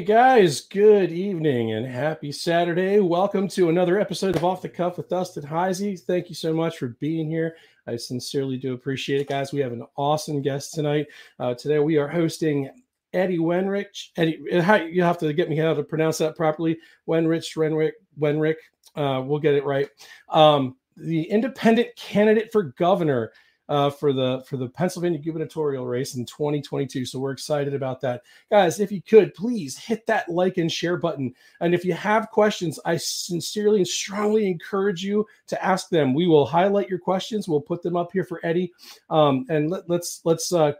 guys, good evening and happy Saturday. Welcome to another episode of Off the Cuff with Dustin Heisey. Thank you so much for being here. I sincerely do appreciate it, guys. We have an awesome guest tonight. Today we are hosting Eddie Wenrich. Eddie, you have to get me how to pronounce that properly. Wenrich. We'll get it right. The independent candidate for governor for the Pennsylvania gubernatorial race in 2022. So we're excited about that. Guys, if you could, please hit that like and share button. And if you have questions, I sincerely and strongly encourage you to ask them. We will highlight your questions. We'll put them up here for Eddie. And let's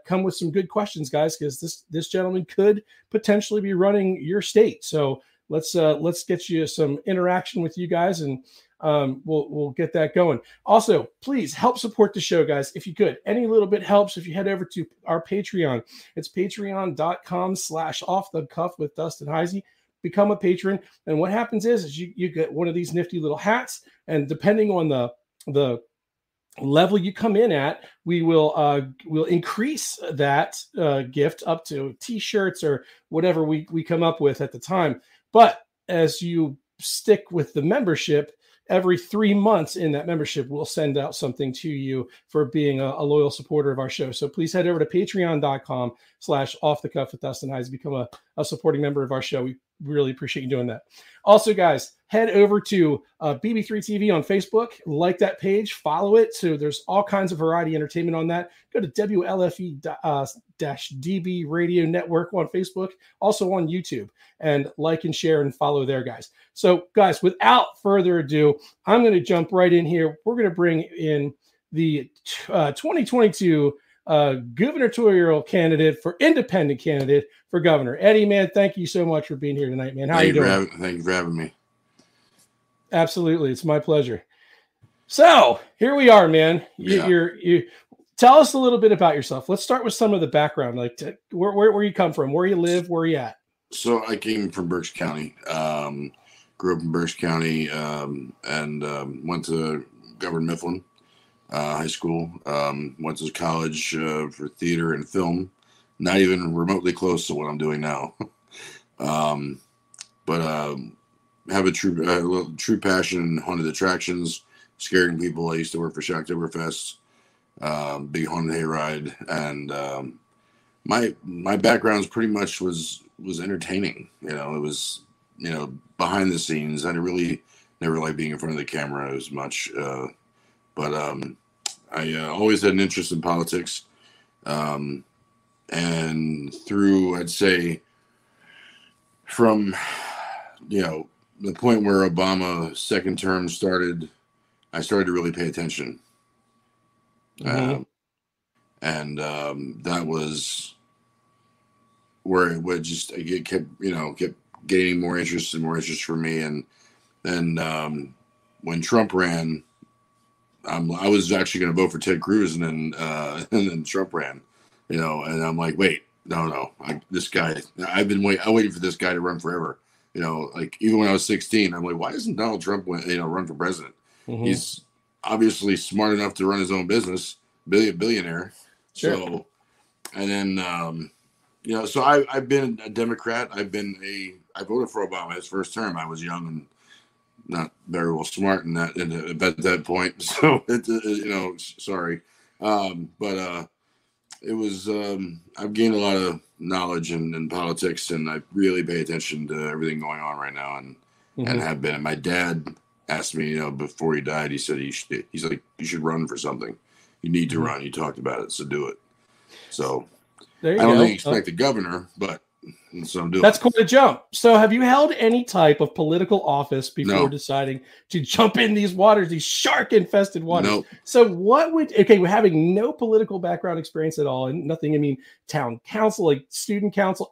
come with some good questions, guys, because this gentleman could potentially be running your state. So let's get you some interaction with you guys, and we'll get that going. Also, please help support the show, guys. If you could, any little bit helps. If you head over to our Patreon, it's patreon.com/offthecuff with Dustin Heisey. Become a patron. And what happens is you get one of these nifty little hats, and depending on the level you come in at, we'll increase that gift up to t-shirts or whatever we come up with at the time. But as you stick with the membership, every 3 months in that membership, we'll send out something to you for being a loyal supporter of our show. So please head over to patreon.com/offthecuff with Dustin Heisey. Become a supporting member of our show. We really appreciate you doing that. Also, guys, head over to BB3 TV on Facebook. Like that page. Follow it. So there's all kinds of variety entertainment on that. Go to WLFE-DB Radio Network on Facebook. Also on YouTube. And like and share and follow there, guys. So, guys, without further ado, I'm going to jump right in here. We're going to bring in the 2022 gubernatorial candidate for independent candidate for governor. Eddie, man, thank you so much for being here tonight, man. How are you doing? Thank you for having me. Absolutely. It's my pleasure. So here we are, man. You tell us a little bit about yourself. Let's start with some of the background, like where you come from, where you live, where you at. So I came from Berks County, grew up in Berks County, and went to Governor Mifflin High School. Went to college for theater and film. Not even remotely close to what I'm doing now. But have a true passion in haunted attractions, scaring people. I used to work for Shocktoberfest, big haunted hayride, and my background pretty much was entertaining. It was behind the scenes. I never liked being in front of the camera as much, but I always had an interest in politics, and through, I'd say, from the point where Obama's second term started, I started to really pay attention. Mm-hmm. And that was where it would kept gaining more interest for me. And then when Trump ran, I was actually going to vote for Ted Cruz, and then Trump ran, and I'm like, wait, no, this guy, I've been waiting for this guy to run forever. Like even when I was 16, I'm like, why doesn't Donald Trump run for president? Mm-hmm. He's obviously smart enough to run his own business, billionaire. Sure. So, and then, so I've been a Democrat. I voted for Obama his first term. I was young and not very well smart at that point. So, sorry. But it was, I've gained a lot of knowledge in politics, and I really pay attention to everything going on right now, and have been. And my dad asked me, before he died, he said he's like, you should run for something. You need to run. You talked about it, so do it. So I don't think you expect the governor, but so I'm doing. That's quite a jump. So have you held any type of political office before deciding to jump in these waters, these shark-infested waters? No. So we're having no political background experience at all, and nothing, town council, like student council,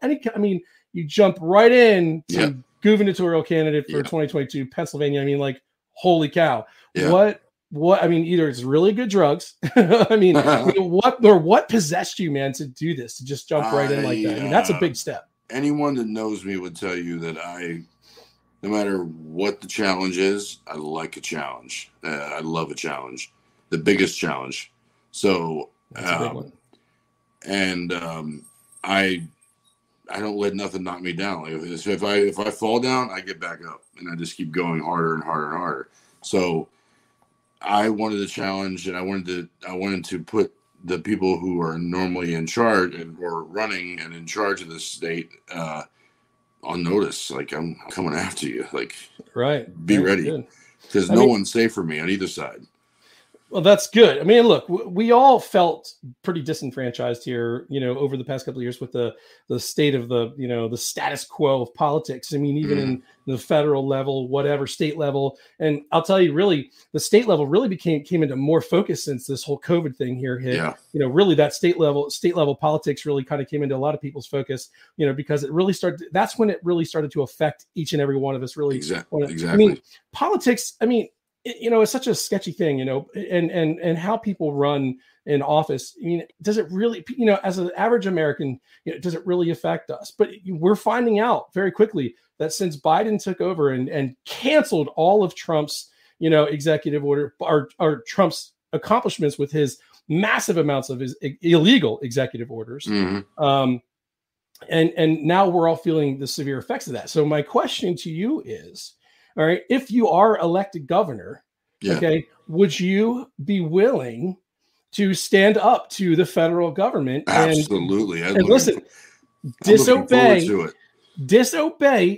you jump right in to gubernatorial candidate for 2022 Pennsylvania. Holy cow. Yeah. Either it's really good drugs. What possessed you, man, to do this, to just jump right in like that? That's a big step. Anyone that knows me would tell you that no matter what the challenge is, I like a challenge. I love a challenge, the biggest challenge. So, that's a big one. And I I don't let nothing knock me down. Like if I fall down, I get back up, and I just keep going harder and harder and harder. So I wanted a challenge, and I wanted to put the people who are normally in charge or running and in charge of the state on notice. Like, I'm coming after you. Like, be ready, because no one's safe for me on either side. Well, that's good. I mean, look, we all felt pretty disenfranchised here, over the past couple of years with the state of the status quo of politics. I mean, even in the federal level, whatever, state level. And I'll tell you, really, the state level really came into more focus since this whole COVID thing here hit. Yeah. Really that state level politics really kind of came into a lot of people's focus, because it really started. That's when it really started to affect each and every one of us, really. Exactly. I mean, politics, it's such a sketchy thing, and how people run in office. I mean, does it really, as an average American, does it really affect us? But we're finding out very quickly that since Biden took over and canceled all of Trump's, executive order or Trump's accomplishments with his massive amounts of his illegal executive orders. And now we're all feeling the severe effects of that. So my question to you is, all right, if you are elected governor, okay, would you be willing to stand up to the federal government? Absolutely. And listen, disobey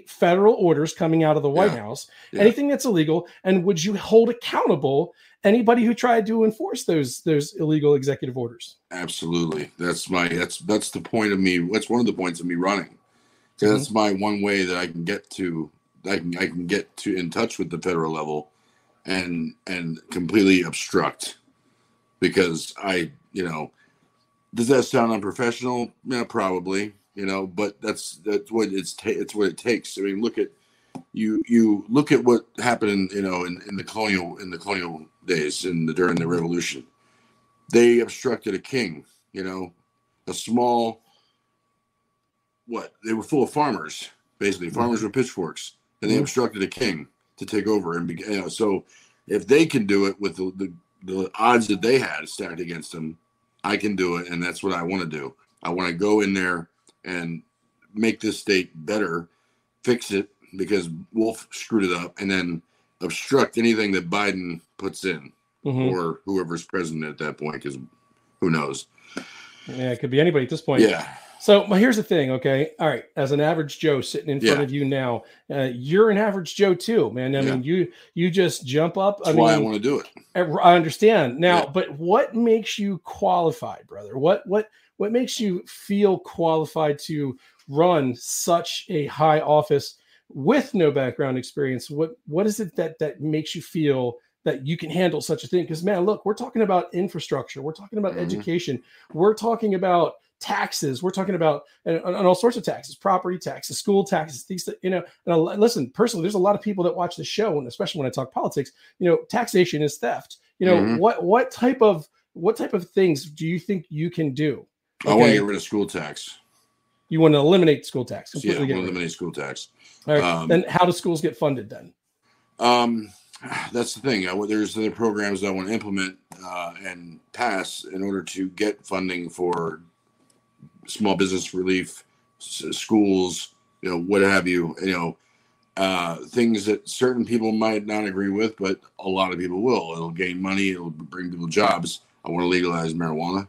federal orders coming out of the White House, anything that's illegal, and would you hold accountable anybody who tried to enforce those illegal executive orders? Absolutely. That's the point of me. That's one of the points of me running. So that's my one way that I can get to. I can get in touch with the federal level and completely obstruct, because does that sound unprofessional? Yeah, probably, but that's what it's what it takes. I mean, look at what happened, in the colonial days during the Revolution. They obstructed a king, a small, they were full of farmers, basically farmers with pitchforks. And they obstructed a king to take over, and so if they can do it with the odds that they had stacked against them, I can do it, and that's what I want to do. I want to go in there and make this state better, fix it, because Wolf screwed it up, and then obstruct anything that Biden puts in, or whoever's president at that point, because who knows? Yeah, it could be anybody at this point. Yeah. So here's the thing, okay? All right, as an average Joe sitting in front of you now, you're an average Joe too, man. I mean, you just jump up. That's why I want to do it. I understand now, but what makes you qualified, brother? What makes you feel qualified to run such a high office with no background experience? What is it that makes you feel that you can handle such a thing? Because, man, look, we're talking about infrastructure, we're talking about education, we're talking about taxes, we're talking about and all sorts of taxes, property taxes, school taxes, things that, and listen, personally, there's a lot of people that watch the show, and especially when I talk politics, taxation is theft. What type of things do you think you can do? Okay? I want to get rid of school tax. You want to eliminate school tax? Yeah, I want to eliminate school tax. All right. Then how do schools get funded then? That's the thing. There's other programs that I want to implement and pass in order to get funding for small business relief, schools, what have you, things that certain people might not agree with, but a lot of people will. It'll gain money. It'll bring people jobs. I want to legalize marijuana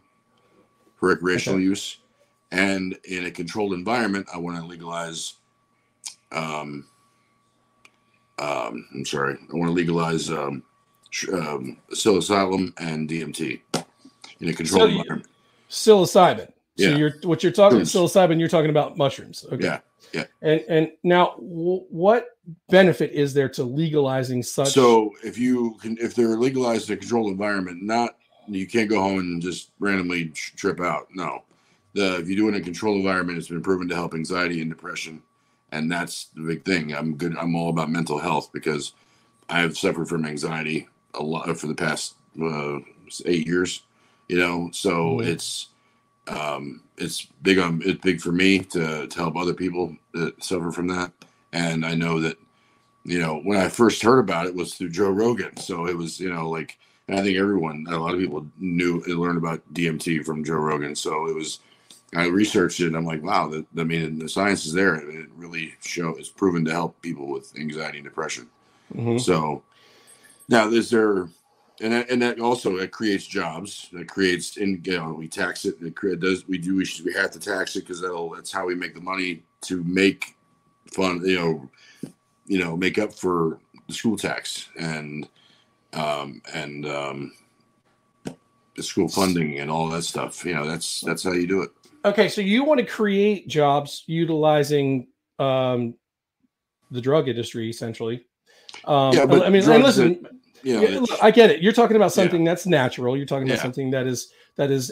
for recreational use. And in a controlled environment, I want to legalize, I want to legalize psilocybin and DMT in a controlled environment. Psilocybin. So Yeah. you're talking psilocybin, you're talking about mushrooms. Okay. Yeah. And now what benefit is there to legalizing such? So if they're legalized in a controlled environment, you can't go home and just randomly trip out. No. If you do it in a controlled environment, it's been proven to help anxiety and depression. And that's the big thing. I'm all about mental health because I have suffered from anxiety a lot for the past 8 years, so it's big for me to help other people that suffer from that. And I know that, when I first heard about it was through Joe Rogan. So it was, and I think a lot of people learned about DMT from Joe Rogan. So it was I researched it, and I'm like, wow, the science is there. It really it's proven to help people with anxiety and depression. Mm-hmm. So now that also it creates jobs. That creates, we tax it. We have to tax it because that's how we make the money to make fun. Make up for the school tax and the school funding and all that stuff. That's how you do it. Okay, so you want to create jobs utilizing the drug industry, essentially. But I mean, and listen, look, I get it. You're talking about something that's natural. You're talking about something that is.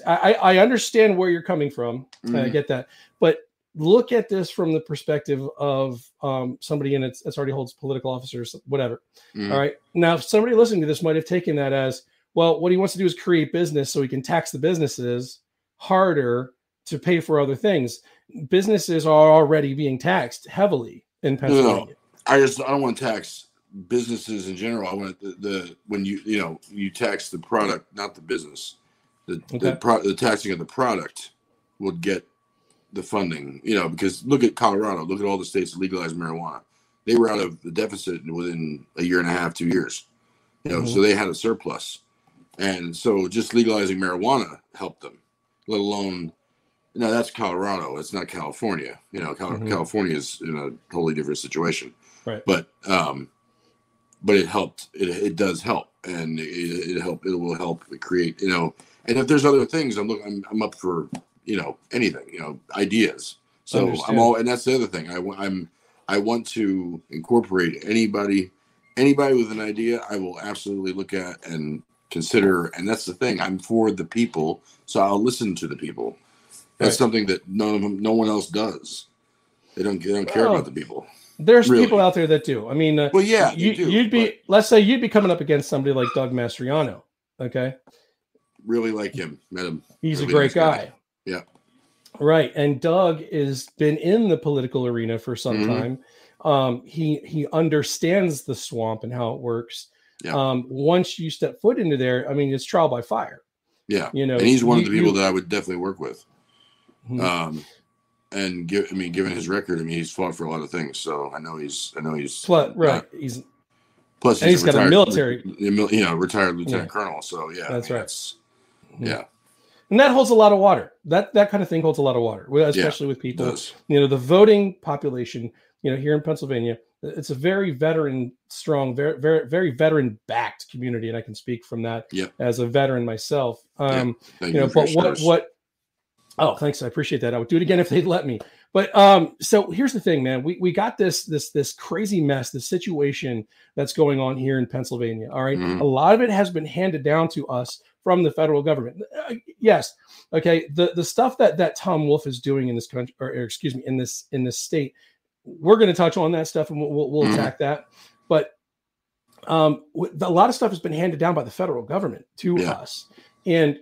I understand where you're coming from. Mm-hmm. I get that, but look at this from the perspective of somebody that's already holds political officers, whatever. Mm-hmm. All right. Now, somebody listening to this might have taken that as, well, what he wants to do is create business so he can tax the businesses harder to pay for other things. Businesses are already being taxed heavily in Pennsylvania. No. I don't want to tax businesses in general. I want when you tax the product, not the business. The taxing of the product would get the funding, because look at Colorado, look at all the states that legalized marijuana. They were out of the deficit within a year and a half, 2 years, so they had a surplus. And so just legalizing marijuana helped them, let alone, that's Colorado. It's not California. California is in a totally different situation. Right. But it helped. It does help, and it will help create. And if there's other things, I'm up for anything. Ideas. So and that's the other thing. I want to incorporate anybody with an idea. I will absolutely look at and consider. And that's the thing. I'm for the people, so I'll listen to the people. That's something that no one else does. They don't care about the people. There's people out there that do. I mean, you'd be. Let's say you'd be coming up against somebody like Doug Mastriano. Okay. Really like him. Met him. He's really a great guy. Yeah. Right, and Doug has been in the political arena for some time. He understands the swamp and how it works. Yeah. Once you step foot into there, I mean, it's trial by fire. Yeah. And he's one of the people that I would definitely work with. Mm-hmm. And given his record, he's fought for a lot of things. So I know he's plus he's got a military, retired lieutenant colonel. So that's right. Yeah. And that holds a lot of water. That kind of thing holds a lot of water, especially with people. The voting population, here in Pennsylvania, it's a very veteran strong, very, very, very veteran backed community. And I can speak from that as a veteran myself. But oh, thanks. I appreciate that. I would do it again if they'd let me. But so here's the thing, man. We got this crazy mess, this situation that's going on here in Pennsylvania. All right. Mm-hmm. A lot of it has been handed down to us from the federal government. Yes. Okay. The stuff that Tom Wolf is doing in this country, or excuse me, in this state, we're going to touch on that stuff and we'll attack that. But a lot of stuff has been handed down by the federal government to us. And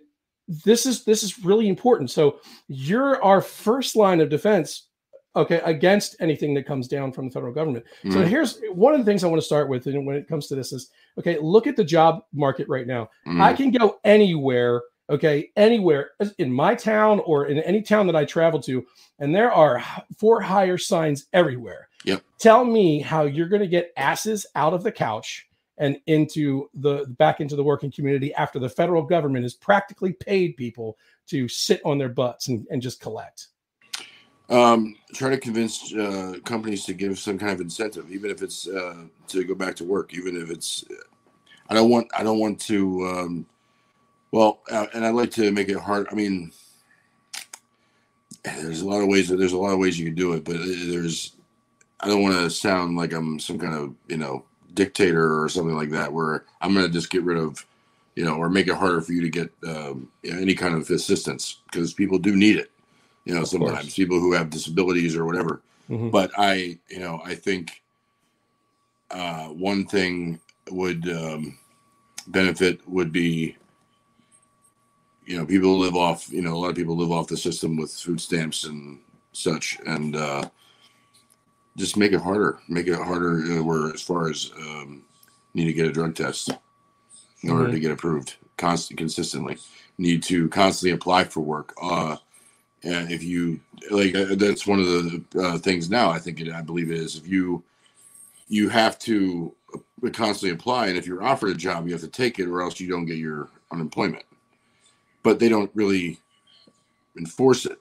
this is really important. So you're our first line of defense, against anything that comes down from the federal government. Mm-hmm. So here's one of the things I want to start with, and when it comes to this is, look at the job market right now. Mm-hmm. I can go anywhere, anywhere in my town or in any town that I travel to, and there are for hire signs everywhere. Yep. Tell me how you're going to get asses out of the couch and back into the working community after the federal government has practically paid people to sit on their butts and just collect. Try to convince companies to give some kind of incentive, even if it's to go back to work, even if it's. I don't want to. And I'd like to make it hard. I mean, there's a lot of ways. There's a lot of ways you can do it, but I don't want to sound like I'm some kind of dictator or something like that, where I'm going to just get rid of, or make it harder for you to get any kind of assistance, because people do need it. Sometimes people who have disabilities or whatever. Mm-hmm. But I think one thing would benefit would be, people live off, a lot of people live off the system with food stamps and such, and just make it harder. Make it harder where, as far as need to get a drug test in order to get approved consistently. Need to constantly apply for work. And if you like, that's one of the things now. I believe it is if you have to constantly apply, and if you're offered a job, you have to take it, or else you don't get your unemployment. But they don't really enforce it.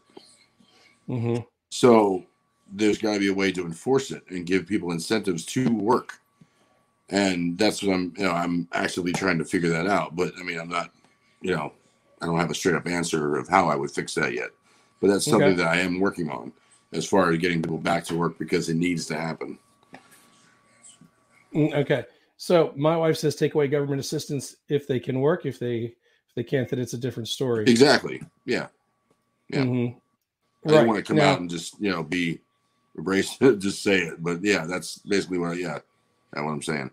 Mm-hmm. So there's got to be a way to enforce it and give people incentives to work. And that's what I'm actively trying to figure that out. But I mean, I'm not, I don't have a straight up answer of how I would fix that yet. But that's something that I am working on as far as getting people back to work, because it needs to happen. Okay. So my wife says take away government assistance if they can work. If they can't, then it's a different story. Exactly. Yeah. Yeah. Mm-hmm. I don't want to come out and just, be abrasive, just say it. But yeah, that's basically that's what I'm saying.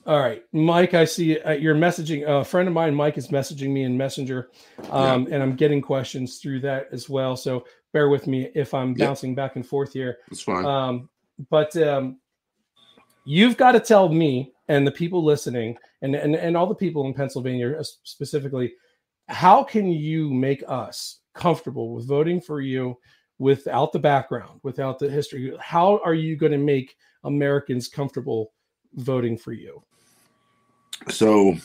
All right, Mike, I see you're messaging. A friend of mine, Mike, is messaging me in Messenger, and I'm getting questions through that as well. So bear with me if I'm bouncing back and forth here. It's fine. But you've got to tell me and the people listening, and all the people in Pennsylvania specifically, how can you make us comfortable with voting for you without the background, without the history? How are you going to make Americans comfortable voting for you? So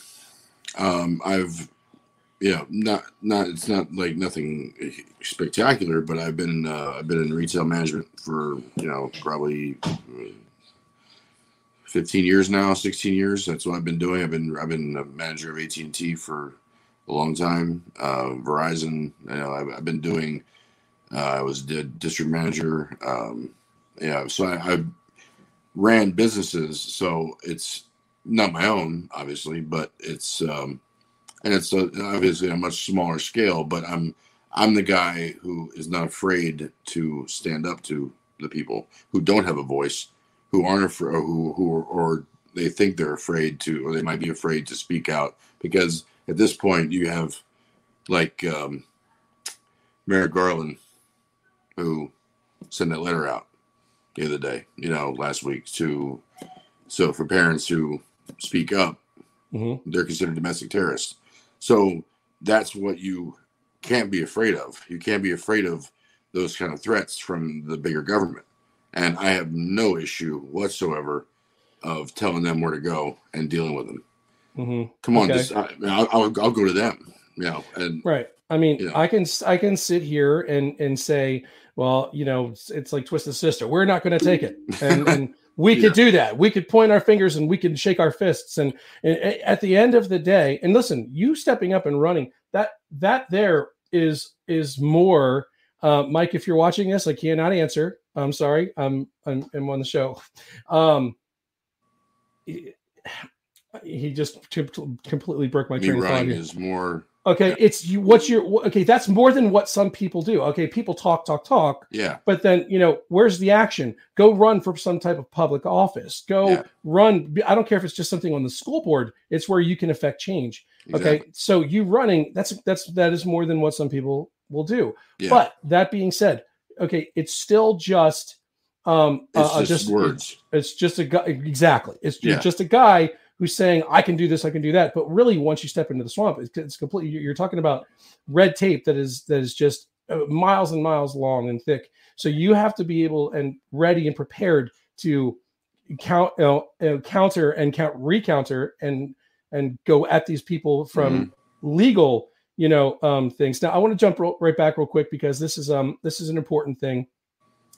I've not it's not like nothing spectacular, but I've been in retail management for probably 15 years now, 16 years. That's what I've been doing. I've been a manager of AT&T for a long time. Verizon, I've been doing. I was district manager. So I ran businesses. So it's not my own, obviously, but it's obviously a much smaller scale. But I'm the guy who is not afraid to stand up to the people who don't have a voice, who aren't afraid, or they think they're afraid to, or they might be afraid to speak out. Because at this point, you have like Merrick Garland, who sent that letter out the other day, last week so for parents who speak up, they're considered domestic terrorists. So that's what you can't be afraid of. You can't be afraid of those kind of threats from the bigger government. And I have no issue whatsoever of telling them where to go and dealing with them. Mm-hmm. Come on, I'll go to them. And right. I mean, I can sit here and say, well, it's like Twisted Sister. We're not going to take it, and we could do that. We could point our fingers and we could shake our fists. And at the end of the day, and listen, you stepping up and running, that there is more. Mike, if you're watching this, I cannot answer. I'm sorry. I'm on the show. He just completely broke my train of thought here. Is more. Okay, it's you. Okay? That's more than what some people do. Okay, people talk. Yeah. But then where's the action? Go run for some type of public office. Go run. I don't care if it's just something on the school board. It's where you can affect change. Exactly. Okay, so you running. That is more than what some people will do. Yeah. But that being said, okay, it's still just it's just words. It's just a guy. Exactly. It's just a guy who's saying, I can do this, I can do that. But really, once you step into the swamp, it's completely, you're talking about red tape that is just miles and miles long and thick. So you have to be able and ready and prepared to counter and recounter and go at these people from legal, things. Now I want to jump right back real quick, because this is an important thing.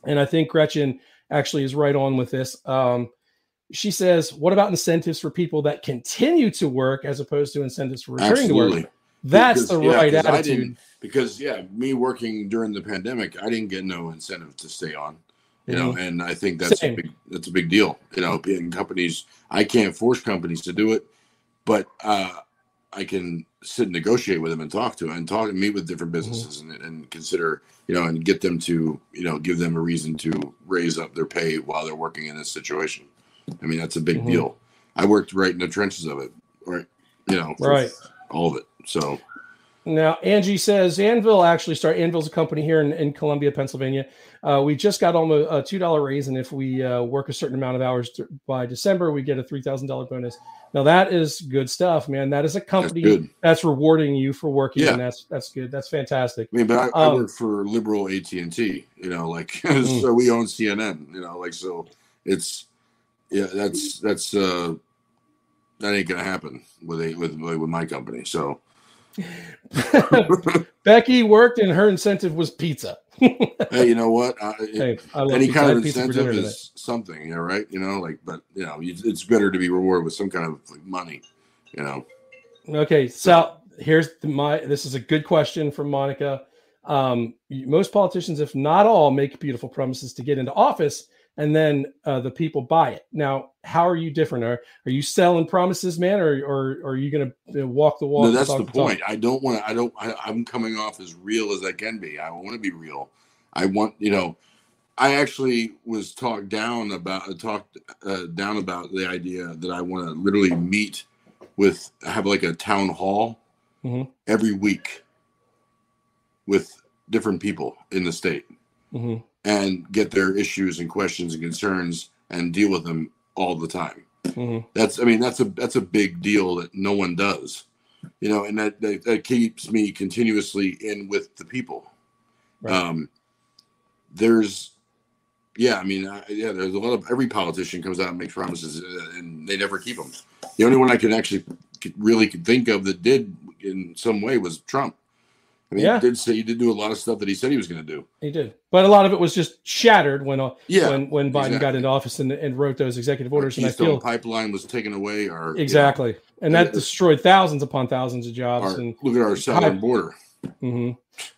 And I think Gretchen actually is right on with this. She says, what about incentives for people that continue to work as opposed to incentives for returning to work? That's the right attitude. Me working during the pandemic, I didn't get no incentive to stay on, and I think that's a big deal. In companies, I can't force companies to do it, but I can sit and negotiate with them and talk and meet with different businesses and consider, and get them to, give them a reason to raise up their pay while they're working in this situation. I mean, that's a big deal. I worked right in the trenches of it, right? Right. All of it. So, Now, Angie says Anvil's a company here in Columbia, Pennsylvania. We just got almost a $2 raise, and if we work a certain amount of hours by December, we get a $3,000 bonus. Now, that is good stuff, man. That is a company that's rewarding you for working, and that's good. That's fantastic. I mean, but I work for liberal AT&T, so we own CNN, so it's that ain't gonna happen with my company. So Becky worked and her incentive was pizza. Hey, you know what? Any kind of incentive is something, right? But it's better to be rewarded with some kind of money, Okay, so this is a good question from Monica. Most politicians, if not all, make beautiful promises to get into office, and then the people buy it. Now, how are you different? Are you selling promises, man, or are you going to walk the walk? No, that's the point. I'm coming off as real as I can be. I want to be real. I want, I actually was talked down about the idea that I want to literally have like a town hall every week with different people in the state. Mm-hmm. And get their issues and questions and concerns and deal with them all the time. Mm-hmm. That's a big deal that no one does, and that keeps me continuously in with the people. Right. There's a lot of every politician comes out and makes promises and they never keep them. The only one I can actually really think of that did in some way was Trump. He did do a lot of stuff that he said he was going to do. He did, but a lot of it was just shattered when Biden got into office and wrote those executive orders. And I feel pipeline was taken away, and that destroyed thousands upon thousands of jobs. Look at our southern border. Mm-hmm.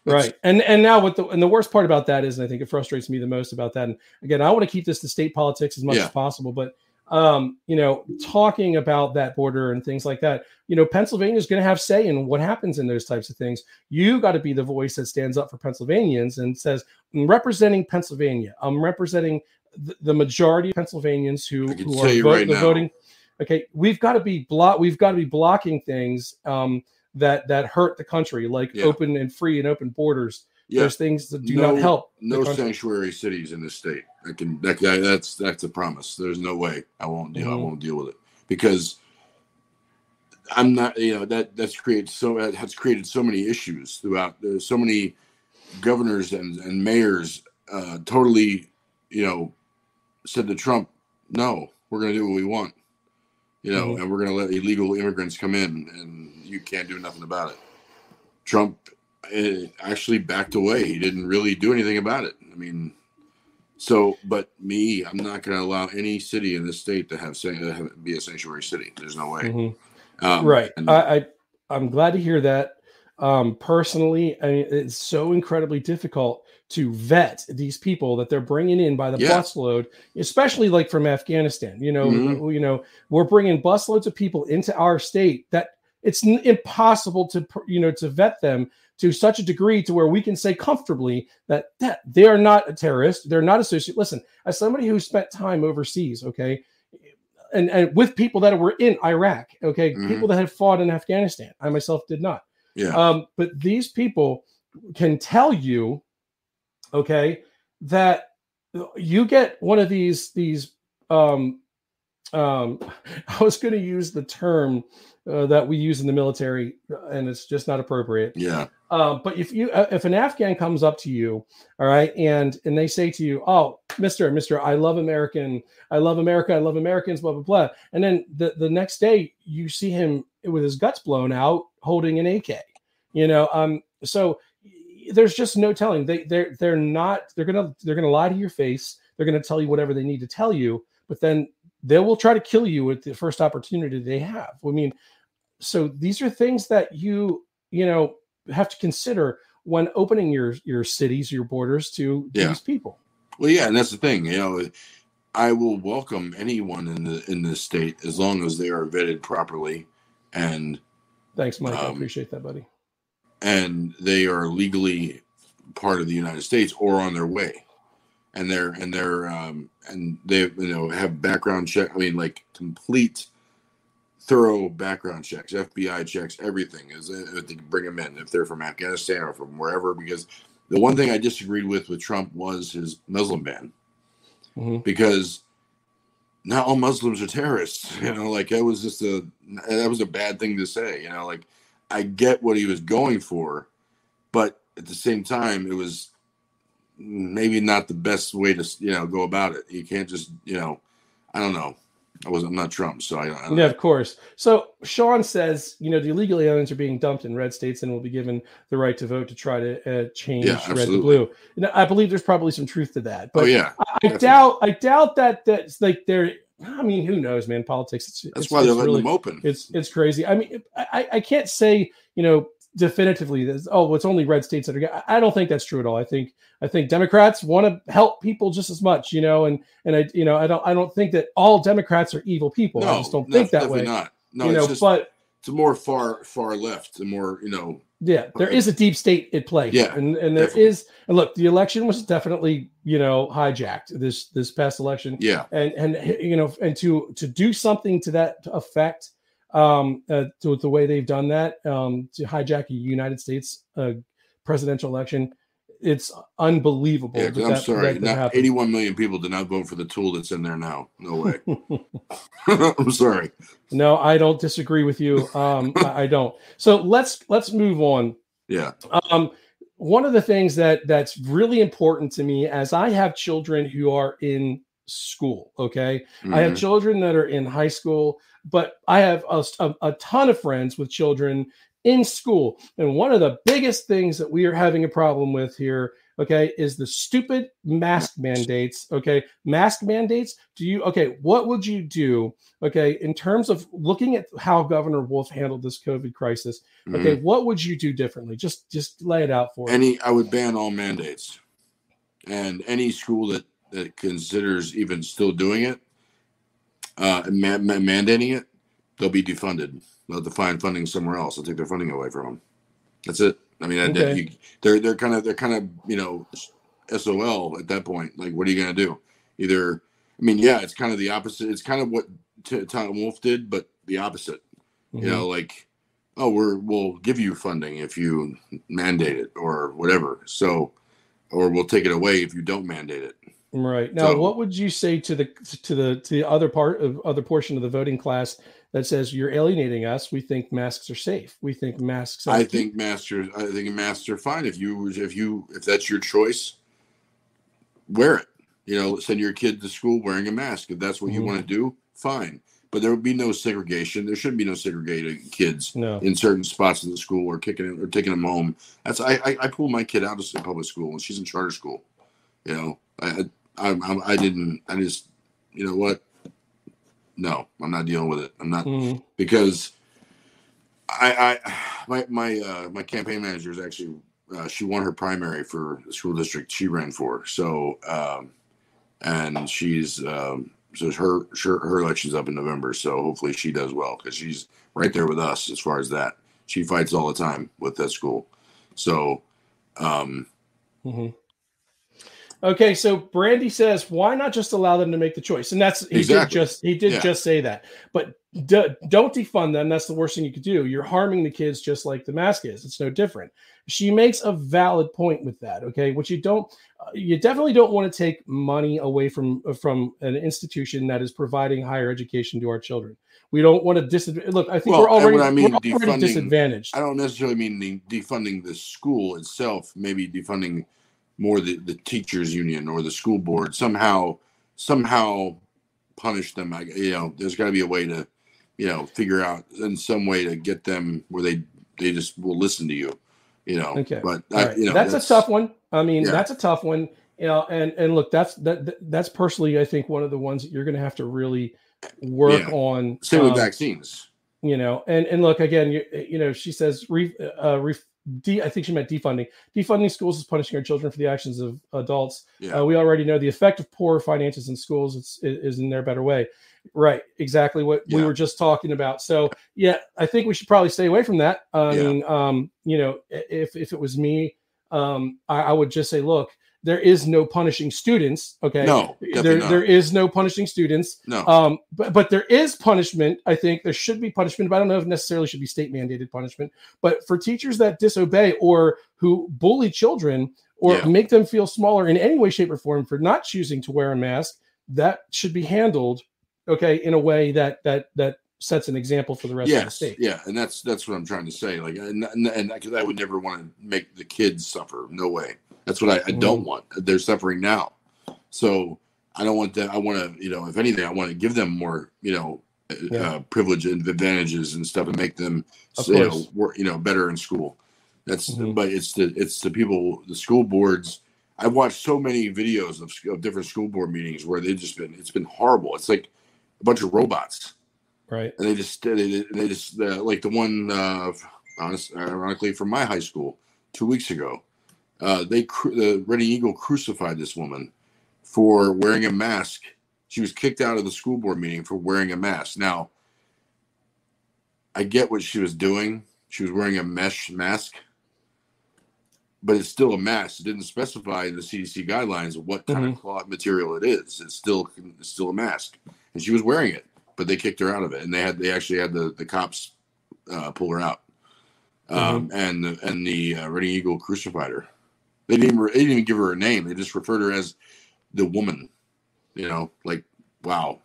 Right, and now the worst part about that is, and I think it frustrates me the most about that. And again, I want to keep this to state politics as much as possible, but talking about that border and things like that, Pennsylvania is going to have say in what happens in those types of things. You got to be the voice that stands up for Pennsylvanians and says, I'm representing Pennsylvania. I'm representing the majority of Pennsylvanians who are voting. Okay. We've got to be blocking things that hurt the country, like open and free and open borders. Yeah. There's things that do not help. No sanctuary cities in this state. That's a promise. There's no way I won't deal. I won't deal with it because I'm not. That's created so many issues throughout. There's so many governors and mayors totally, said to Trump, "No, we're going to do what we want," and we're going to let illegal immigrants come in, and you can't do nothing about it. Trump actually backed away. He didn't really do anything about it. But I'm not going to allow any city in this state to be a sanctuary city. There's no way. Mm-hmm. Right. I'm glad to hear that. Personally, it's so incredibly difficult to vet these people that they're bringing in by the busload, especially like from Afghanistan. We're bringing busloads of people into our state that it's impossible to vet them to such a degree to where we can say comfortably that they are not a terrorist. They're not associated. Listen, as somebody who spent time overseas, okay, and with people that were in Iraq, okay, people that had fought in Afghanistan. I myself did not. Yeah. But these people can tell you, okay, that you get one of these I was going to use the term that we use in the military, and it's just not appropriate. Yeah. But if an Afghan comes up to you, all right, and they say to you, "Oh, Mister, I love America, I love Americans, blah blah blah," and then the next day you see him with his guts blown out, holding an AK, so there's just no telling. They're gonna lie to your face. They're gonna tell you whatever they need to tell you, but then they will try to kill you at the first opportunity they have. So these are things that you have to consider when opening your cities, your borders to these people. Well, yeah, and that's the thing. I will welcome anyone in this state as long as they are vetted properly. And thanks, Mike. I appreciate that, buddy. And they are legally part of the United States or on their way, and they have background check. Complete thorough background checks, FBI checks, everything is if they bring them in, if they're from Afghanistan or from wherever. Because the one thing I disagreed with Trump was his Muslim ban, because not all Muslims are terrorists. Like that was a bad thing to say. Like I get what he was going for, but at the same time, it was maybe not the best way to go about it. You can't just I don't know. I'm not Trump, so I don't of course. So Sean says, the illegal aliens are being dumped in red states and will be given the right to vote to try to change red to blue. I believe there's probably some truth to that, but I doubt that's like they're. I mean, who knows, man? Politics. That's why they're letting them open. It's crazy. I mean, I can't say definitively it's only red states that are. I don't think that's true at all. I think Democrats want to help people just as much, and I don't think that all Democrats are evil people. No, I just don't think that way. Not. No, but it's a more far left, the more Yeah, there is a deep state at play. Yeah, and there is. And look, the election was definitely hijacked this past election. Yeah, and to do something to that effect. To the way they've done that, to hijack a United States presidential election, it's unbelievable. Yeah, I'm sorry, not 81 million people did not vote for the tool that's in there now. No way. I'm sorry. No, I don't disagree with you. I don't. So let's move on. Yeah. One of the things that's really important to me, as I have children who are in school. Okay, I have children that are in high school, but I have a ton of friends with children in school. And one of the biggest things that we are having a problem with here, okay, is the stupid mask mandates. Okay, mask mandates. What would you do? Okay, in terms of looking at how Governor Wolf handled this COVID crisis. Okay, what would you do differently? Just lay it out for me. I would ban all mandates, and any school that considers even still doing it, mandating it, they'll be defunded. They'll have to find funding somewhere else. They'll take their funding away from them. That's it. I mean, they're kind of SOL at that point. Like, what are you going to do? It's kind of the opposite. It's kind of what Tom Wolf did, but the opposite. We'll give you funding if you mandate it or whatever. So, or we'll take it away if you don't mandate it. Right. Now, what would you say to the other portion of the voting class that says you're alienating us? We think masks are safe. We think masks. I think masks are fine. If that's your choice, wear it. Send your kid to school wearing a mask. If that's what you want to do, fine. But there would be no segregation. There shouldn't be no segregated kids in certain spots of the school or taking them home. I pulled my kid out of public school and she's in charter school. I just, what? No, I'm not dealing with it. I'm not because my campaign manager is actually, she won her primary for the school district she ran for. So, and she's, so her election's up in November. So hopefully she does well because she's right there with us as far as that. She fights all the time with that school. So, Okay, so Brandy says, why not just allow them to make the choice? And that's he did just say that. But don't defund them. That's the worst thing you could do. You're harming the kids just like the mask is. It's no different. She makes a valid point with that. Okay, what you definitely don't want to take money away from an institution that is providing higher education to our children. We don't want to disadvantage. Look, I think we're already disadvantaged. I don't necessarily mean defunding the school itself. Maybe defunding more the teachers union or the school board, somehow punish them. There's got to be a way to, figure out in some way to get them where they just will listen to you, Okay. But that's a tough one. I mean, that's a tough one. And look, that's personally, I think one of the ones that you're going to have to really work on. Same with vaccines. And look again. She says I think she meant defunding. Defunding schools is punishing our children for the actions of adults. Yeah. We already know the effect of poor finances in schools is in their better way. Right. Exactly what we were just talking about. So I think we should probably stay away from that. I mean, if it was me, I would just say, look, there is no punishing students. Okay. No, there is no punishing students. No. But there is punishment. I think there should be punishment, but I don't know if necessarily should be state mandated punishment. But for teachers that disobey or who bully children or make them feel smaller in any way, shape, or form for not choosing to wear a mask, that should be handled, okay, in a way that sets an example for the rest of the state. Yeah, and that's what I'm trying to say. Like, and because I would never want to make the kids suffer. No way. That's what I don't want. They're suffering now, so I don't want that. I want to, if anything, I want to give them more, privilege and advantages and stuff, and make them, work, better in school. That's, but it's the people, the school boards. I've watched so many videos of different school board meetings where it's been horrible. It's like a bunch of robots. Right. And they just like the one, ironically, from my high school 2 weeks ago, the Reading Eagle crucified this woman for wearing a mask. She was kicked out of the school board meeting for wearing a mask. Now, I get what she was doing. She was wearing a mesh mask, but it's still a mask. It didn't specify in the CDC guidelines what kind of cloth material it is. It's still a mask, and she was wearing it. But they kicked her out of it, and they actually had the cops pull her out, and the Reading Eagle crucified her. They didn't even give her a name. They just referred her as the woman. Like, wow.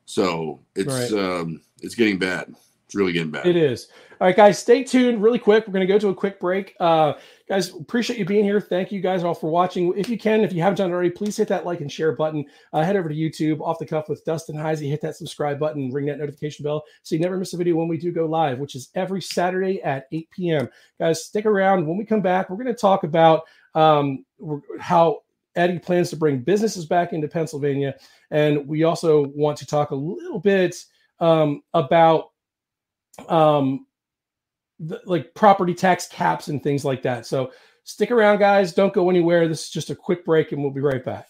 So it's getting bad. It's really getting bad. It is. All right, guys, stay tuned really quick. We're going to go to a quick break. Guys, appreciate you being here. Thank you guys all for watching. If you haven't done it already, please hit that like and share button. Head over to YouTube, Off the Cuff with Dustin Heisey. Hit that subscribe button, ring that notification bell so you never miss a video when we do go live, which is every Saturday at 8 p.m. Guys, stick around. When we come back, we're going to talk about how Eddie plans to bring businesses back into Pennsylvania. And we also want to talk a little bit about like property tax caps and things like that. So stick around, guys. Don't go anywhere. This is just a quick break, and we'll be right back.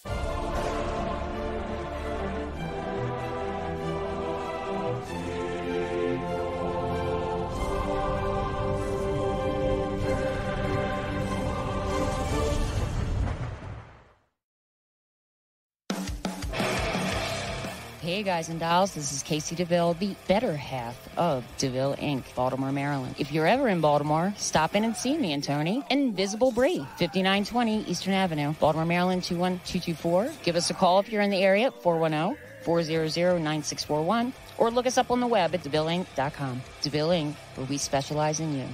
Hey guys and dolls, this is Casey DeVille, the better half of DeVille Inc., Baltimore, Maryland. If you're ever in Baltimore, stop in and see me and Tony. Invisible Brie, 5920 Eastern Avenue, Baltimore, Maryland, 21224. Give us a call if you're in the area, 410-400-9641, or look us up on the web at DeVilleInc.com. DeVille Inc., where we specialize in you.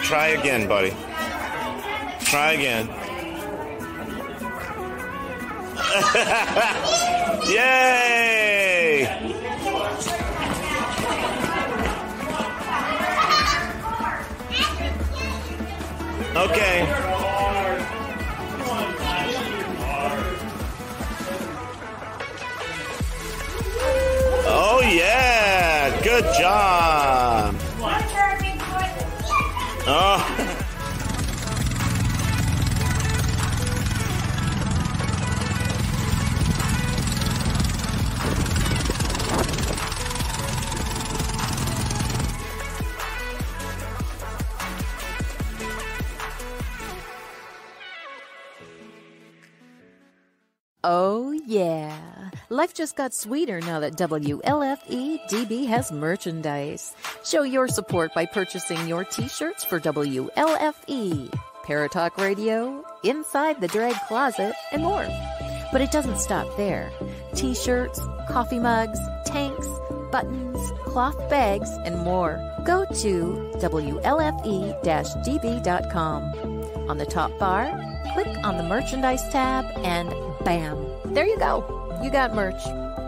Try again, buddy. Try again. Yay! Okay. Oh yeah! Good job. Oh. Oh, yeah. Life just got sweeter now that WLFE-DB has merchandise. Show your support by purchasing your t-shirts for WLFE, Paratalk Radio, Inside the Drag Closet, and more. But it doesn't stop there. T-shirts, coffee mugs, tanks, buttons, cloth bags, and more. Go to WLFE-DB.com. On the top bar, click on the merchandise tab and bam, there you go. You got merch.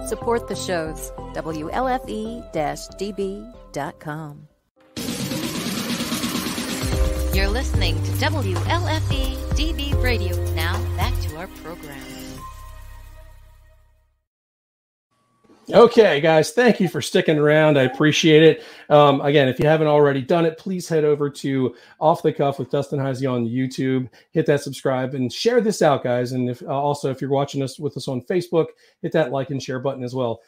Support the shows. WLFE-DB.com. You're listening to WLFE-DB Radio. Now back to our program. Okay, guys, thank you for sticking around. I appreciate it. Again, if you haven't already done it, please head over to Off the Cuff with Dustin Heisey on YouTube. Hit that subscribe and share this out, guys. And if also, if you're watching us with us on Facebook, hit that like and share button as well.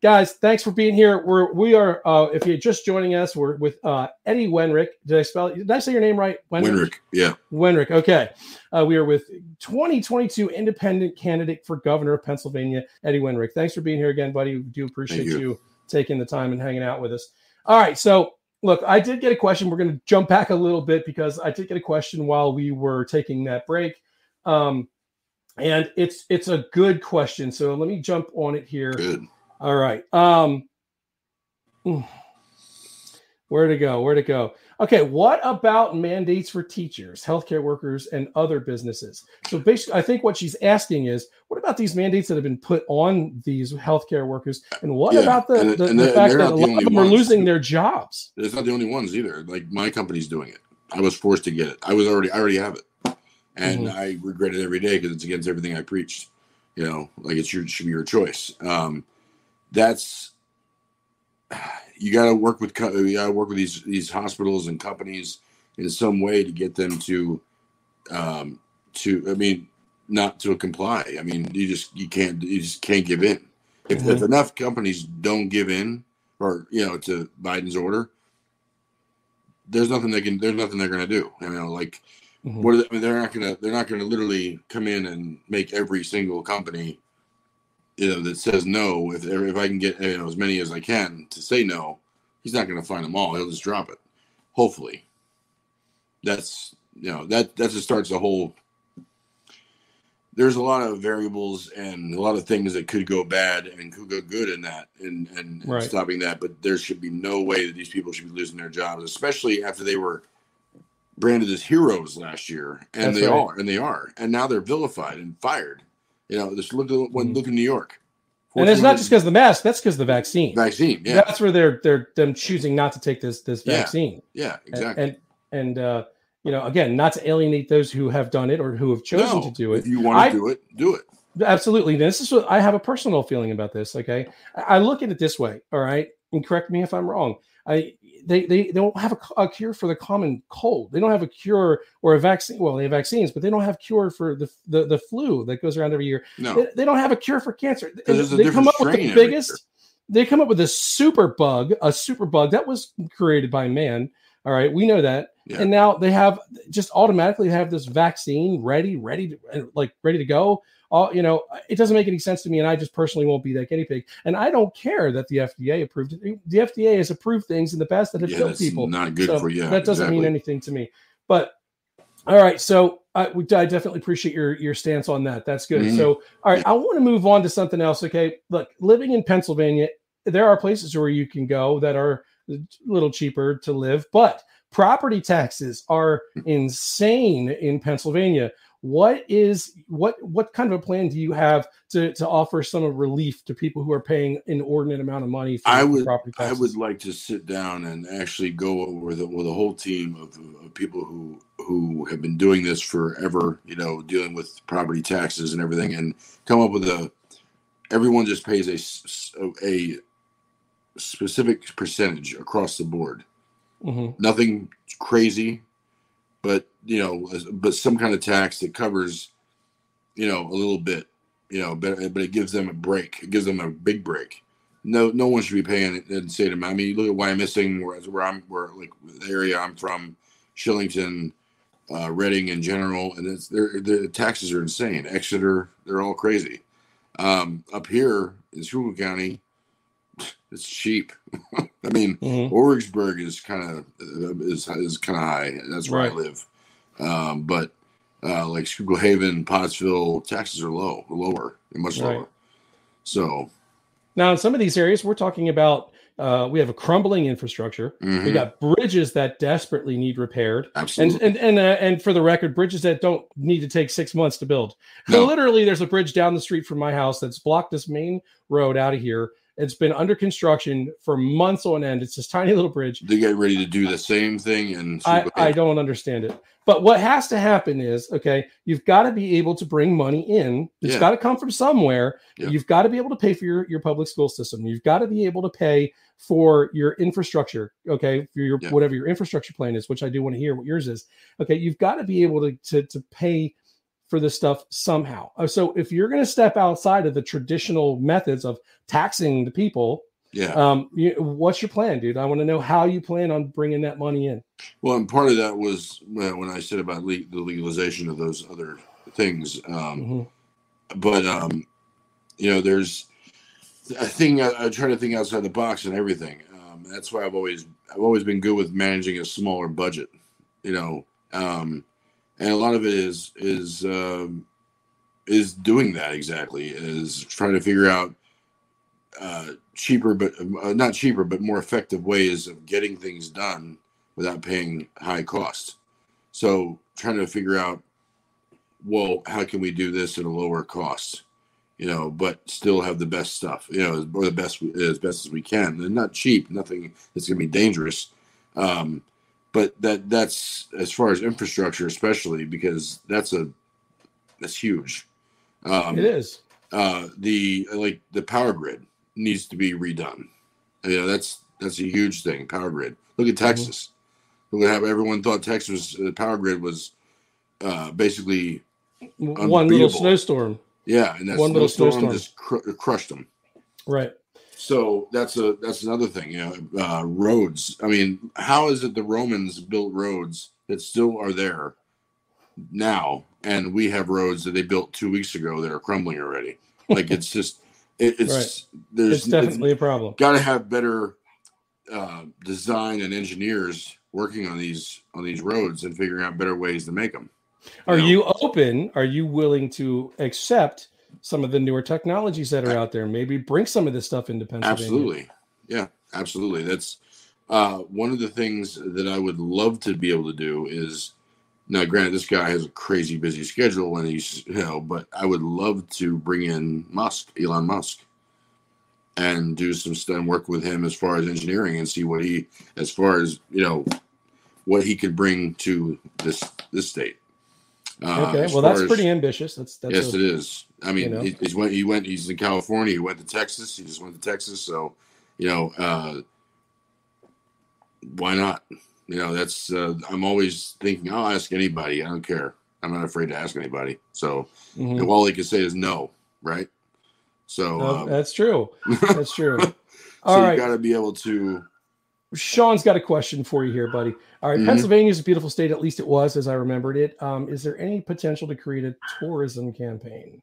Guys, thanks for being here. We are. If you're just joining us, we're with Eddie Wenrich. Did I say your name right? Wenrich, yeah. Wenrich. Okay. We are with 2022 independent candidate for governor of Pennsylvania, Eddie Wenrich. Thanks for being here again, buddy. We do appreciate you taking the time and hanging out with us. All right. So, look, I did get a question. We're going to jump back a little bit because I did get a question while we were taking that break. And it's a good question. So let me jump on it here. Good. All right. Where to go? Okay, what about mandates for teachers, healthcare workers, and other businesses? So basically, I think what she's asking is, what about these mandates that have been put on these healthcare workers? And what about the fact that a lot of them are losing their jobs? It's not the only ones either. Like my company's doing it. I was forced to get it. I already have it. And I regret it every day because it's against everything I preached. You know, like it should be your choice. You got to work with these hospitals and companies in some way to get them to not to comply. I mean, you just can't give in. If enough companies don't give in, or to Biden's order, there's nothing they're going to do. They're not going to literally come in and make every single company that says no. If I can get as many as I can to say no, he's not going to find them all. He'll just drop it. Hopefully, that just starts the whole. There's a lot of variables and a lot of things that could go bad and could go good in that and stopping that. But there should be no way that these people should be losing their jobs, especially after they were branded as heroes last year, and they are, and now they're vilified and fired. Just look in New York. And it's not just because of the mask; that's because of the vaccine. Yeah. That's where they're them choosing not to take this vaccine. Yeah, exactly. And again, not to alienate those who have done it or who have chosen to do it. If you want to do it. Absolutely. This is what I have a personal feeling about this. Okay, I look at it this way. All right, and correct me if I'm wrong. They don't have a cure for the common cold. They don't have a cure or a vaccine. Well, they have vaccines, but they don't have cure for the flu that goes around every year. No. They don't have a cure for cancer. They come up with the biggest. They come up with a super bug that was created by man. All right, we know that. Yeah. And now they have just automatically have this vaccine ready to go. It doesn't make any sense to me, and I just personally won't be that guinea pig. And I don't care that the FDA approved it. The FDA has approved things in the past that have killed people. Not good for you. That doesn't mean anything to me. But all right, so I definitely appreciate your stance on that. That's good. Mm-hmm. So all right, I want to move on to something else. Okay, look, living in Pennsylvania, there are places where you can go that are a little cheaper to live, but property taxes are insane in Pennsylvania. What kind of a plan do you have to offer some relief to people who are paying an inordinate amount of money for property taxes? I would like to sit down and actually go over with a whole team of people who have been doing this forever, dealing with property taxes and everything, and come up with everyone just pays a specific percentage across the board. Mm-hmm. Nothing crazy, but some kind of tax that covers, a little bit, but it gives them a break. It gives them a big break. No one should be paying the same amount. I mean, you look at Wyomissing, where the area I'm from, Shillington, Reading in general, and the taxes are insane. Exeter, they're all crazy. Up here in Schuylkill County, it's cheap. I mean, Origsburg is kind of high. That's where I live. But like Schuylkill Haven, Pottsville, taxes are lower, much lower. So now in some of these areas, we're talking about we have a crumbling infrastructure. Mm-hmm. We got bridges that desperately need repaired. Absolutely. And for the record, bridges that don't need to take 6 months to build. No. So literally, there's a bridge down the street from my house that's blocked this main road out of here. It's been under construction for months on end. It's this tiny little bridge. They get ready to do the same thing, and I don't understand it. But what has to happen is, okay, you've got to be able to bring money in. It's got to come from somewhere. Yeah. You've got to be able to pay for your public school system. You've got to be able to pay for your infrastructure, okay, for your whatever your infrastructure plan is, which I do want to hear what yours is. Okay, you've got to be able to pay for this stuff somehow. So if you're going to step outside of the traditional methods of taxing the people, what's your plan, dude? I want to know how you plan on bringing that money in. Well, and part of that was when I said about the legalization of those other things. But there's a thing. I try to think outside the box and everything. That's why I've always been good with managing a smaller budget. And a lot of it is doing that exactly, is trying to figure out cheaper, but not cheaper, but more effective ways of getting things done without paying high cost. So trying to figure out, well, how can we do this at a lower cost, but still have the best stuff, or the best as best as we can, and not cheap, nothing that's going to be dangerous. But that's as far as infrastructure, especially because that's huge. It is. The power grid needs to be redone. That's a huge thing. Power grid. Look at Texas. Look at how everyone thought the power grid was basically one little snowstorm. Yeah, and that one little snowstorm just crushed them. Right. So that's another thing, roads. I mean, how is it the Romans built roads that still are there now, and we have roads that they built 2 weeks ago that are crumbling already? Like, it's just, it's definitely a problem. Got to have better design and engineers working on these roads and figuring out better ways to make them. Are you open? Are you willing to accept some of the newer technologies that are out there? Maybe bring some of this stuff into Pennsylvania. Absolutely. Yeah, absolutely. That's one of the things that I would love to be able to do is, now granted, this guy has a crazy busy schedule and he's, but I would love to bring in Elon Musk, and do some stuff and work with him as far as engineering and see what he, as far as, what he could bring to this state. Okay, well, that's pretty ambitious. That's yes, it is. I mean, he's in California. He went to Texas. He just went to Texas. So, why not? That's I'm always thinking, I'll ask anybody. I don't care. I'm not afraid to ask anybody. So, and all they can say is no, right? So that's true. That's true. All right, you got to be able to. Sean's got a question for you here, buddy. All right, Pennsylvania is a beautiful state. At least it was, as I remembered it. Is there any potential to create a tourism campaign?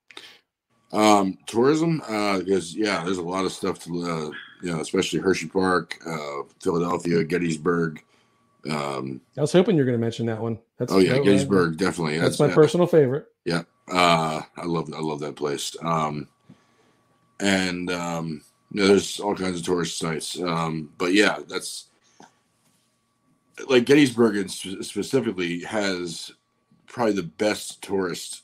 Tourism, because there's a lot of stuff to, especially Hershey Park, Philadelphia, Gettysburg. I was hoping you were going to mention that one. Gettysburg, definitely. That's my personal favorite. Yeah, I love that place. There's all kinds of tourist sites. But yeah, that's like Gettysburg specifically has probably the best tourist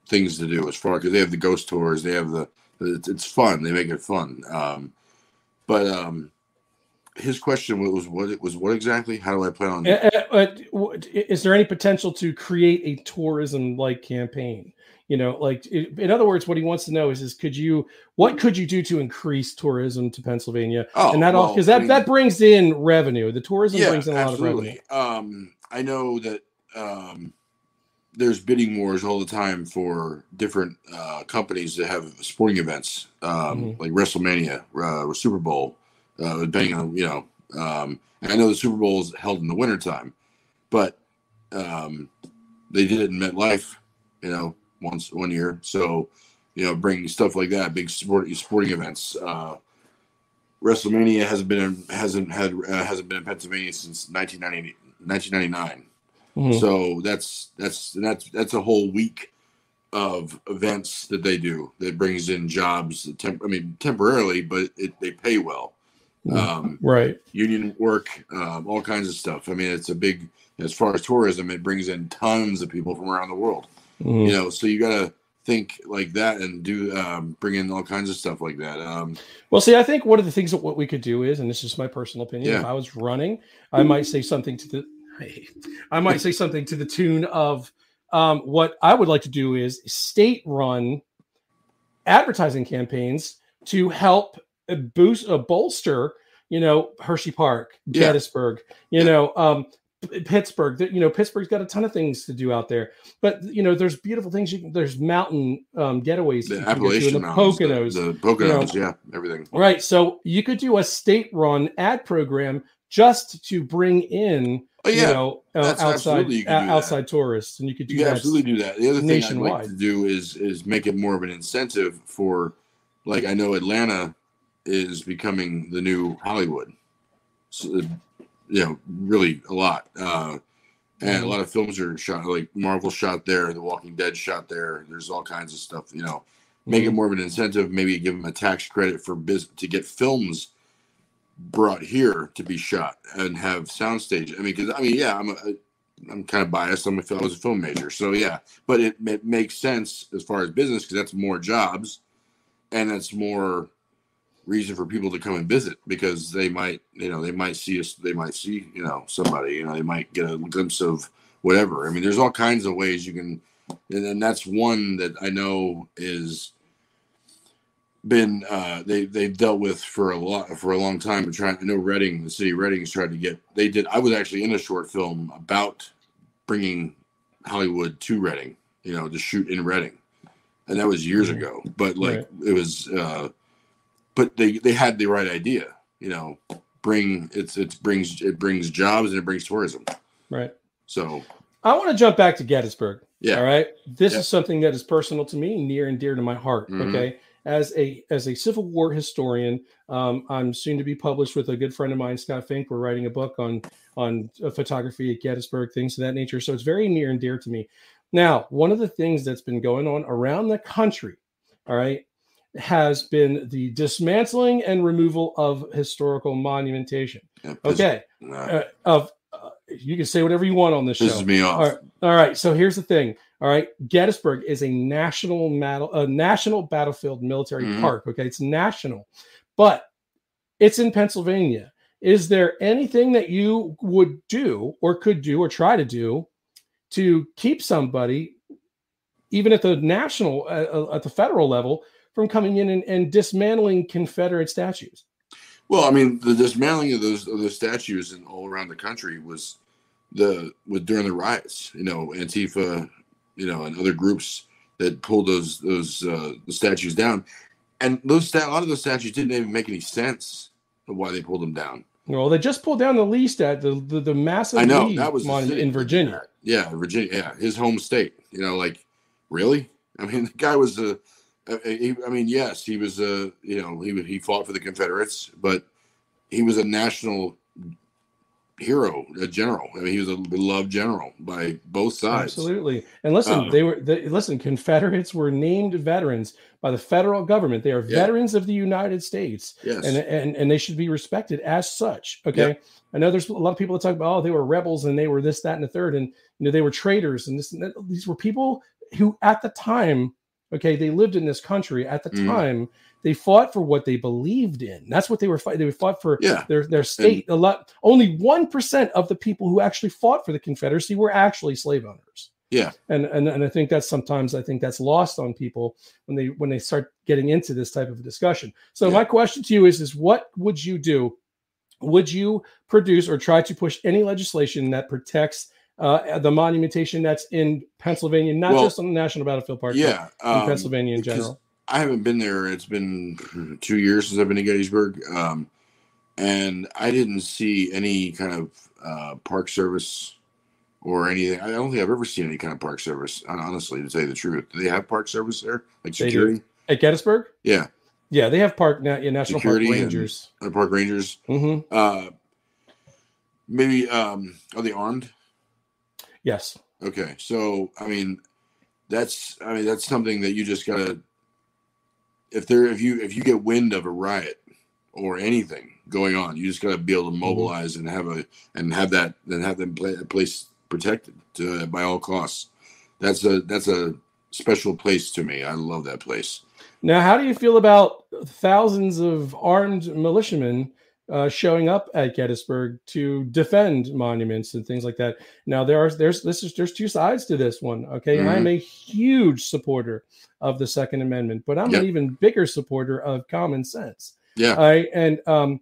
things to do as far, because they have the ghost tours. They have it's fun. They make it fun. But his question was what exactly? How do I plan on? Is there any potential to create a tourism like campaign? In other words, what he wants to know is what could you do to increase tourism to Pennsylvania? Because that brings in revenue. The tourism brings in a lot of revenue. I know that there's bidding wars all the time for different companies that have sporting events, like WrestleMania, or Super Bowl, depending on, and I know the Super Bowl is held in the wintertime, but they did it in MetLife, once one year. So, bring stuff like that, big sporting events. WrestleMania hasn't been in Pennsylvania since 1999. So that's a whole week of events that they do that brings in jobs. Temporarily, but they pay well. Right. Union work, all kinds of stuff. It's a big, as far as tourism, it brings in tons of people from around the world. So you got to think like that and do bring in all kinds of stuff like that. Well, see, I think one of the things that what we could do is, and this is my personal opinion, Yeah. if I was running, I might say something to the tune of what I would like to do is state-run advertising campaigns to help bolster, Hershey Park, Gettysburg, Pittsburgh. Pittsburgh's got a ton of things to do out there, but there's beautiful things. There's mountain getaways, the Appalachian Mountains, Poconos, the Poconos, everything. Right. So you could do a state-run ad program just to bring in, outside tourists, and you could do that. Absolutely do that. The other thing nationwide. I'd like to do is make it more of an incentive for, like, I know Atlanta is becoming the new Hollywood. So, really a lot. And a lot of films are shot, like Marvel shot there, The Walking Dead shot there. There's all kinds of stuff, make it more of an incentive, maybe give them a tax credit for to get films brought here to be shot and have soundstage. I'm kind of biased. I was a film major. So but it makes sense as far as business, because that's more jobs and that's more reason for people to come and visit, because they might see somebody, they might get a glimpse of whatever. I mean, there's all kinds of ways you can, and that's one that I know is been they've dealt with for a long time. I know Reading, the city of Reading, has tried to get. I was actually in a short film about bringing Hollywood to Reading, to shoot in Reading, and that was years ago. But it was. But they had the right idea, it brings jobs and it brings tourism. Right. So I want to jump back to Gettysburg. Yeah. All right. This is something that is personal to me, near and dear to my heart. Mm-hmm. Okay. As a Civil War historian, I'm soon to be published with a good friend of mine, Scott Fink. We're writing a book on photography at Gettysburg, things of that nature. So it's very near and dear to me. Now, one of the things that's been going on around the country, all right, has been the dismantling and removal of historical monumentation. Okay. You can say whatever you want on this show. Pisses me off. All right. So here's the thing. All right. Gettysburg is a national battlefield military park. Okay. It's national, but it's in Pennsylvania. Is there anything that you would do or could do or try to do to keep somebody, even at the national, at the federal level, from coming in and dismantling Confederate statues? Well, I mean, the dismantling of those statues all around the country was during the riots. Antifa, and other groups that pulled the statues down, and a lot of those statues didn't even make any sense of why they pulled them down. Well, they just pulled down the Lee statue, the massive Lee that was monument in Virginia. Yeah, Virginia. Yeah, his home state. Really? I mean, the guy was yes, he was he fought for the Confederates, but he was a national hero, a general. I mean, he was a beloved general by both sides. Absolutely. And listen, Confederates were named veterans by the federal government. They are veterans of the United States. Yes. And they should be respected as such. Okay. Yep. I know there's a lot of people that talk about, they were rebels and they were this, that, and the third, and they were traitors and this and that. These were people who at the time, okay, they lived in this country at the time. They fought for what they believed in. That's what they were fighting. They fought for their state. Only 1% of the people who actually fought for the Confederacy were actually slave owners. Yeah, and I think that's lost on people when they start getting into this type of a discussion. So my question to you is what would you do? Would you produce or try to push any legislation that protects the monumentation that's in Pennsylvania, not just on the National Battlefield Park, but in Pennsylvania in general? I haven't been there. It's been 2 years since I've been to Gettysburg, and I didn't see any kind of park service or anything. I don't think I've ever seen any kind of park service, honestly, to tell you the truth. Do they have park service there, like security? At Gettysburg? Yeah. Yeah, they have national security park rangers. Park rangers. Mm-hmm. Maybe are they armed? Yes. Okay, so that's something that you just gotta. If you get wind of a riot or anything going on, you just gotta be able to mobilize and have them place protected by all costs. That's a special place to me. I love that place. Now, how do you feel about thousands of armed militiamen showing up at Gettysburg to defend monuments and things like that? Now, there's two sides to this one, okay? And I'm a huge supporter of the Second Amendment, but I'm an even bigger supporter of common sense. Yeah. All right. And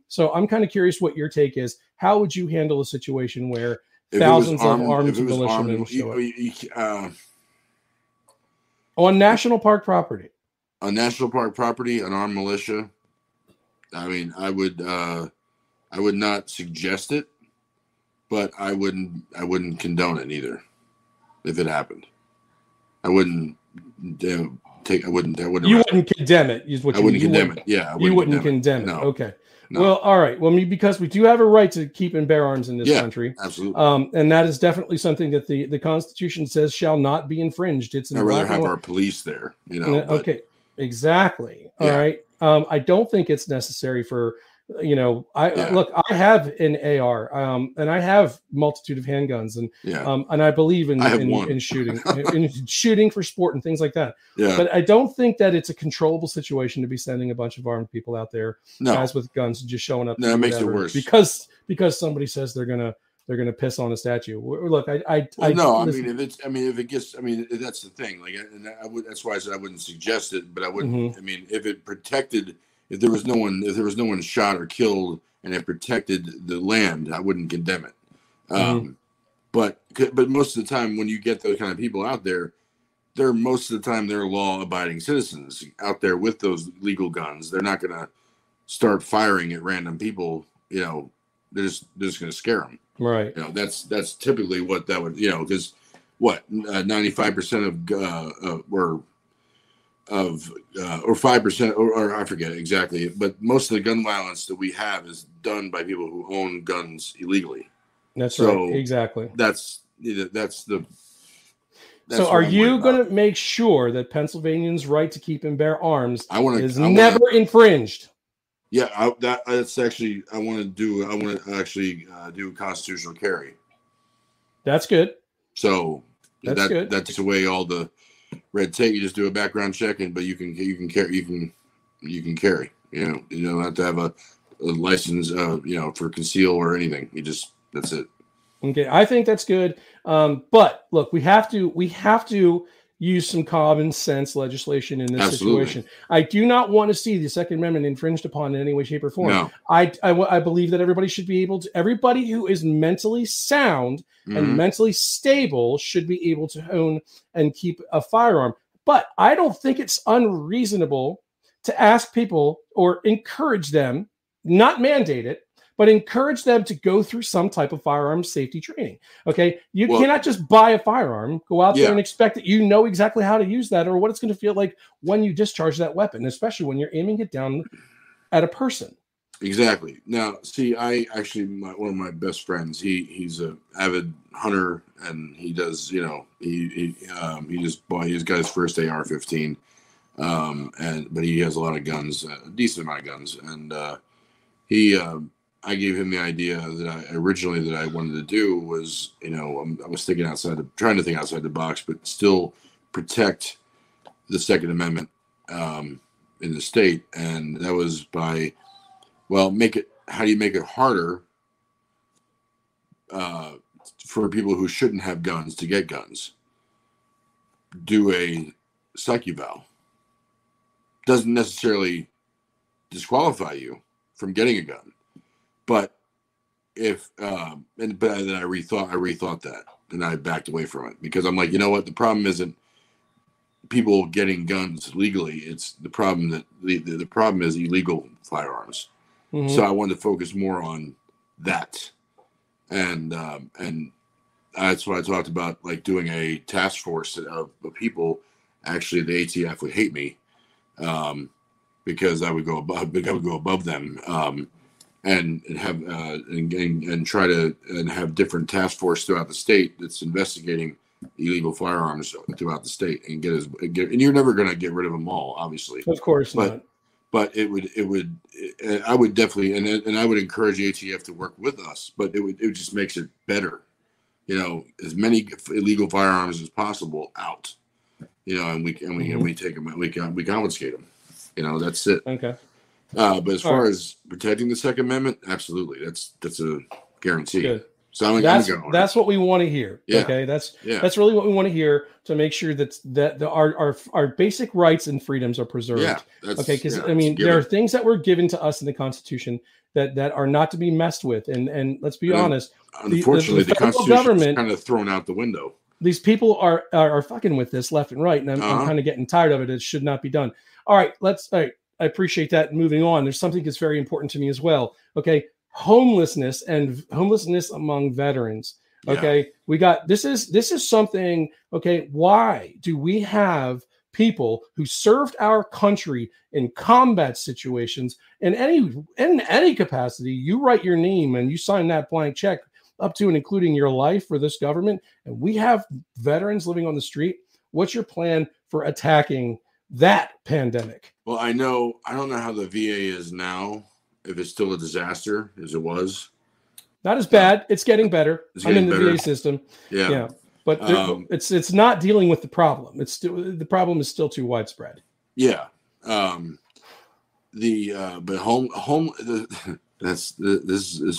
so I'm kind of curious what your take is. How would you handle a situation where thousands of armed militiamen show up on national park property? On national park property, an armed militia. I mean, I would not suggest it, but I wouldn't condone it either. If it happened, I wouldn't take. I wouldn't. You wouldn't condemn it. Is what I wouldn't condemn it. Yeah, you wouldn't condemn it. No. Okay. No. Well, all right. Well, because we do have a right to keep and bear arms in this country. Absolutely. And that is definitely something that the Constitution says shall not be infringed. It's I'd rather have our police there. Okay. Exactly. All right. I don't think it's necessary for, look, I have an AR, and I have multitude of handguns, and I believe in shooting, in shooting for sport and things like that. Yeah. But I don't think that it's a controllable situation to be sending a bunch of armed people out there, guys with guns, and just showing up. No, it makes it worse because somebody says they're gonna piss on a statue. Look, that's the thing. Like, that's why I said I wouldn't suggest it, but I wouldn't. I mean, if there was no one shot or killed and it protected the land, I wouldn't condemn it. But most of the time, when you get those kind of people out there, they're law-abiding citizens out there with those legal guns. They're not going to start firing at random people. They're just going to scare them. Right. That's typically what that would, because 95% or 5%, or I forget exactly, but most of the gun violence that we have is done by people who own guns illegally. That's right. Exactly. So are you going to make sure that Pennsylvanians' right to keep and bear arms is never infringed? Yeah, that's actually I want to do constitutional carry. That's good. So that's good. That takes away all the red tape. You just do a background check, but you can carry. You don't have to have a license, for conceal or anything. That's it. Okay, I think that's good. But look, we have to use some common sense legislation in this situation. I do not want to see the Second Amendment infringed upon in any way, shape, or form. No. I believe that everybody who is mentally sound and mentally stable should be able to own and keep a firearm. But I don't think it's unreasonable to ask people or encourage them, not mandate it, but encourage them to go through some type of firearm safety training. Okay. You cannot just buy a firearm, go out there and expect that you know exactly how to use that or what it's going to feel like when you discharge that weapon, especially when you're aiming it down at a person. Exactly. Now, see, one of my best friends, he's an avid hunter, and he does, he got his first AR-15, but he has a lot of guns, a decent amount of guns, and I gave him the idea that I wanted to do was, I was trying to think outside the box, but still protect the Second Amendment in the state. And that was by, how do you make it harder for people who shouldn't have guns to get guns? Do a psych eval. Doesn't necessarily disqualify you from getting a gun. But then I rethought that, and I backed away from it because I'm like, you know what? The problem isn't people getting guns legally. It's the problem that the problem is illegal firearms. So I wanted to focus more on that, and that's what I talked about, like doing a task force of people. Actually, the ATF would hate me because I would go above them. And have try to have different task force throughout the state that's investigating illegal firearms throughout the state and and you're never going to get rid of them all, obviously. Of course not. But I would definitely and I would encourage ATF to work with us. But it just makes it better, as many illegal firearms as possible out, and we take them, we confiscate them. That's it. Okay. But as far as protecting the Second Amendment, absolutely, that's a guarantee. Good. So that's what we want to hear. Yeah. Okay, that's really what we want to hear, to make sure that our basic rights and freedoms are preserved. Yeah. Okay, because there are things that were given to us in the Constitution that are not to be messed with, and let's be honest. Unfortunately, the Constitution government is kind of thrown out the window. These people are fucking with this left and right, and I'm kind of getting tired of it. It should not be done. All right, I appreciate that. Moving on, there's something that's very important to me as well. Okay, homelessness among veterans. Okay, we got this is something. Okay, why do we have people who served our country in combat situations in any capacity? You write your name and you sign that blank check up to and including your life for this government, and we have veterans living on the street. What's your plan for attacking that pandemic? Well, I don't know how the VA is now, if it's still a disaster as it was. Not as bad. It's getting better. I'm in the VA system. Yeah. But it's not dealing with the problem. The problem is still too widespread. Yeah. This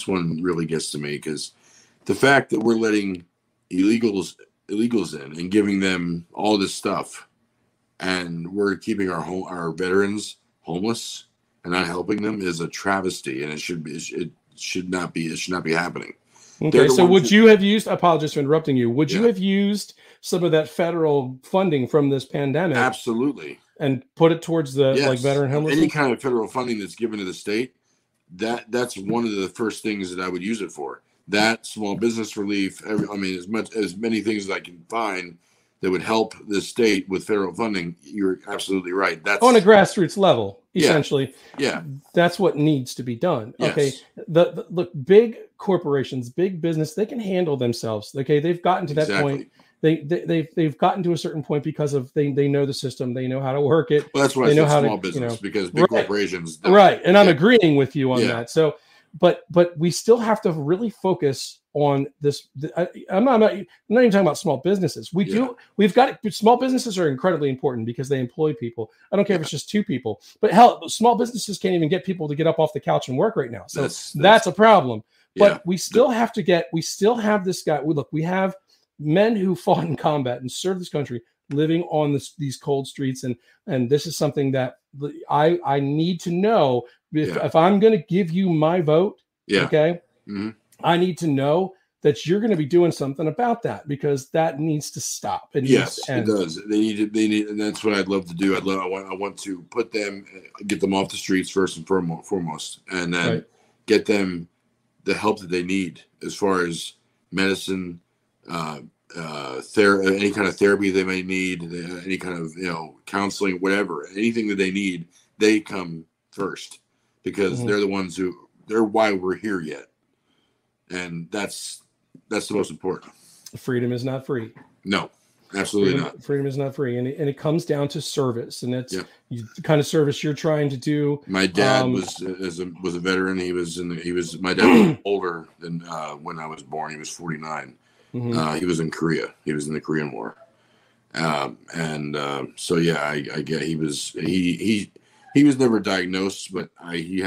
one really gets to me, because the fact that we're letting illegals in and giving them all this stuff, and we're keeping our veterans homeless and not helping them, is a travesty, and it should not be happening. Okay, so would you have used, I apologize for interrupting you, would you have used some of that federal funding from this pandemic? Absolutely. And put it towards the veteran homelessness? Any kind of federal funding that's given to the state, that's one of the first things that I would use it for. That, small business relief, as many things as I can find that would help the state with federal funding. You're absolutely right. That's on a grassroots level, essentially. Yeah. That's what needs to be done. Yes. Okay. Look, big corporations, big business, they can handle themselves. Okay. They've gotten to that point. They've gotten to a certain point because of they know the system, they know how to work it. Well, that's why I said small business, because big corporations. Right. And I'm agreeing with you on that. So, but we still have to really focus on this. I'm not even talking about small businesses. We've got small businesses are incredibly important because they employ people. I don't care if it's just two people, but hell, small businesses can't even get people to get up off the couch and work right now. So that's a problem. But we still have this guy. We have men who fought in combat and served this country living on these cold streets. And this is something that I need to know if I'm going to give you my vote. Yeah. Okay. Mm-hmm. I need to know that you're going to be doing something about that, because that needs to stop. It does. They need, and that's what I'd love to do. I want to get them off the streets first and foremost, and then get them the help that they need as far as medicine, any kind of therapy they may need, any kind of counseling, whatever, anything that they need, they come first, because they're the ones they're why we're here yet, and that's the most important. Freedom is not free. No, absolutely not. Freedom is not free, and it comes down to service, and that's the kind of service you're trying to do. My dad was a veteran. My dad was older than when I was born. He was 49. He was in Korea. He was in the Korean War, I get he was never diagnosed, but he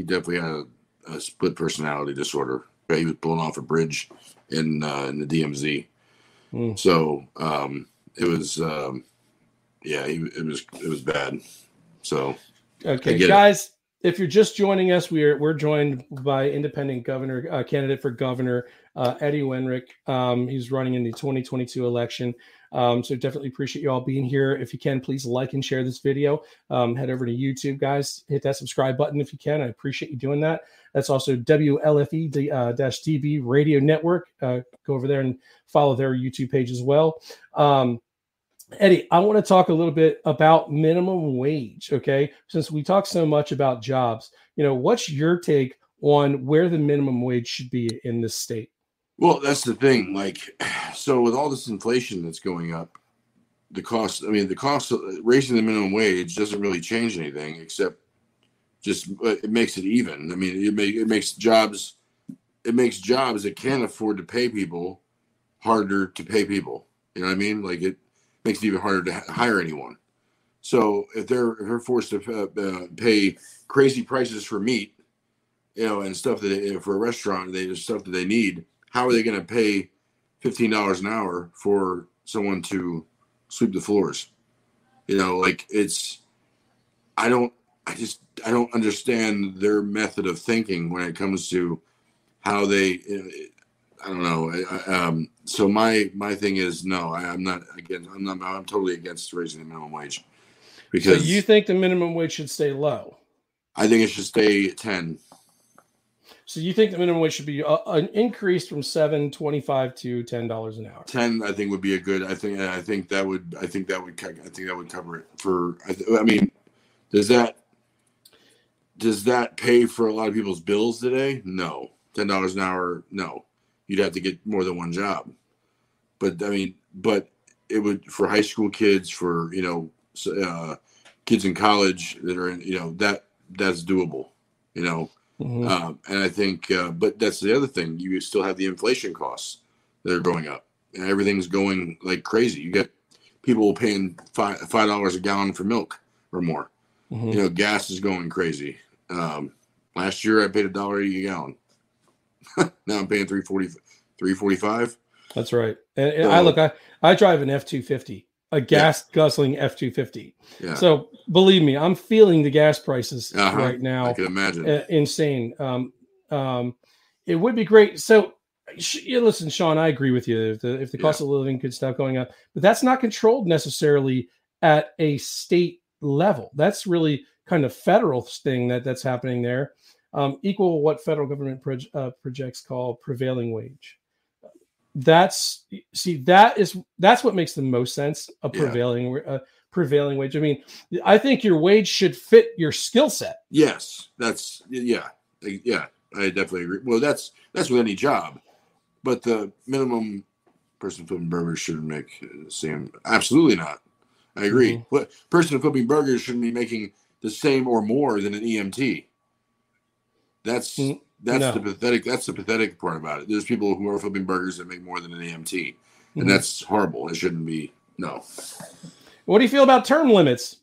definitely had a split personality disorder. He was blown off a bridge in the DMZ. So it was bad. So okay, guys, if you're just joining us, we're joined by independent governor candidate for governor Eddie Wenrich. He's running in the 2022 election. So definitely appreciate you all being here. If you can, please like and share this video. Head over to YouTube, guys. Hit that subscribe button if you can. I appreciate you doing that. That's also WLFE-DB Radio Network. Go over there and follow their YouTube page as well. Eddie, I want to talk a little bit about minimum wage, okay? Since we talk so much about jobs, what's your take on where the minimum wage should be in this state? Well, that's the thing. So with all this inflation that's going up, the cost of raising the minimum wage doesn't really change anything, except just it makes it even. I mean, it makes jobs that can't afford to pay people harder to pay people. You know what I mean? makes it even harder to hire anyone. So if they're forced to pay crazy prices for meat, and stuff for a restaurant, stuff that they need, how are they going to pay $15 an hour for someone to sweep the floors? I don't understand their method of thinking when it comes to how they, I don't know. So my thing is, no, I'm totally against raising the minimum wage. Because so you think the minimum wage should stay low? I think it should stay at 10. So you think the minimum wage should be an increase from $7.25 to $10 an hour? 10, I think, would be a good. I think that would cover it. Does that pay for a lot of people's bills today? No. $10 an hour, no. You'd have to get more than one job. But it would, for high school kids, for kids in college that are in, that's doable. And I think, but that's the other thing. You still have the inflation costs that are going up, and everything's going like crazy. You get people paying $5 a gallon for milk or more. Gas is going crazy. Last year I paid $1.80 a gallon. Now I'm paying $3.45. That's right. And I drive an F-250, a gas guzzling F-250. Yeah. So believe me, I'm feeling the gas prices right now. I can imagine. Insane. It would be great. So listen, Sean, I agree with you. If the cost of living could stop going up, but that's not controlled necessarily at a state level. That's really kind of federal thing that's happening there. Equal what federal government projects call prevailing wage. That's what makes the most sense. A prevailing wage. I mean, I think your wage should fit your skill set. Yes, I definitely agree. Well, that's with any job, but the minimum person flipping burgers shouldn't make the same. Absolutely not. I agree. But person flipping burgers shouldn't be making the same or more than an EMT. That's the pathetic part about it. There's people who are flipping burgers that make more than an EMT, and that's horrible. It shouldn't be. No. What do you feel about term limits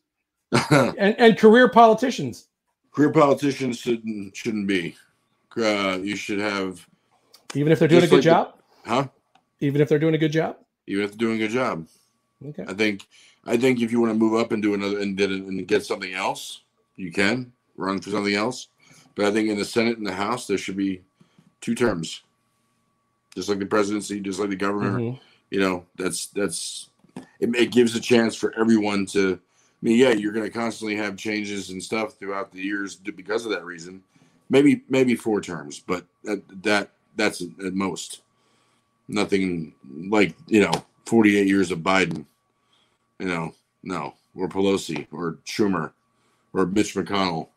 and career politicians? Career politicians shouldn't be. You should have, even if they're doing a good job. Even if they're doing a good job. Even if they're doing a good job. Okay. I think if you want to move up and do another and get something else, you can run for something else. But I think in the Senate and the House, there should be 2 terms, just like the presidency, just like the governor. It gives a chance for everyone to. I mean, you're going to constantly have changes and stuff throughout the years because of that reason. Maybe 4 terms, but that's at most. Nothing like 48 years of Biden. No, or Pelosi, or Schumer, or Mitch McConnell.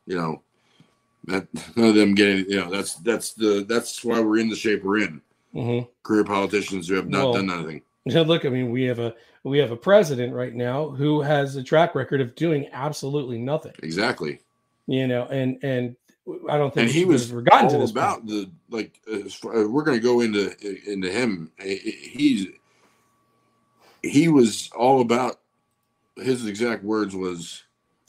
That none of them getting. That's why we're in the shape we're in. Career politicians who have not done anything. Look, I mean, we have a president right now who has a track record of doing absolutely nothing. Exactly. And I don't think he was forgotten all to this about point. We're going to go into him. He was all about. His exact words was,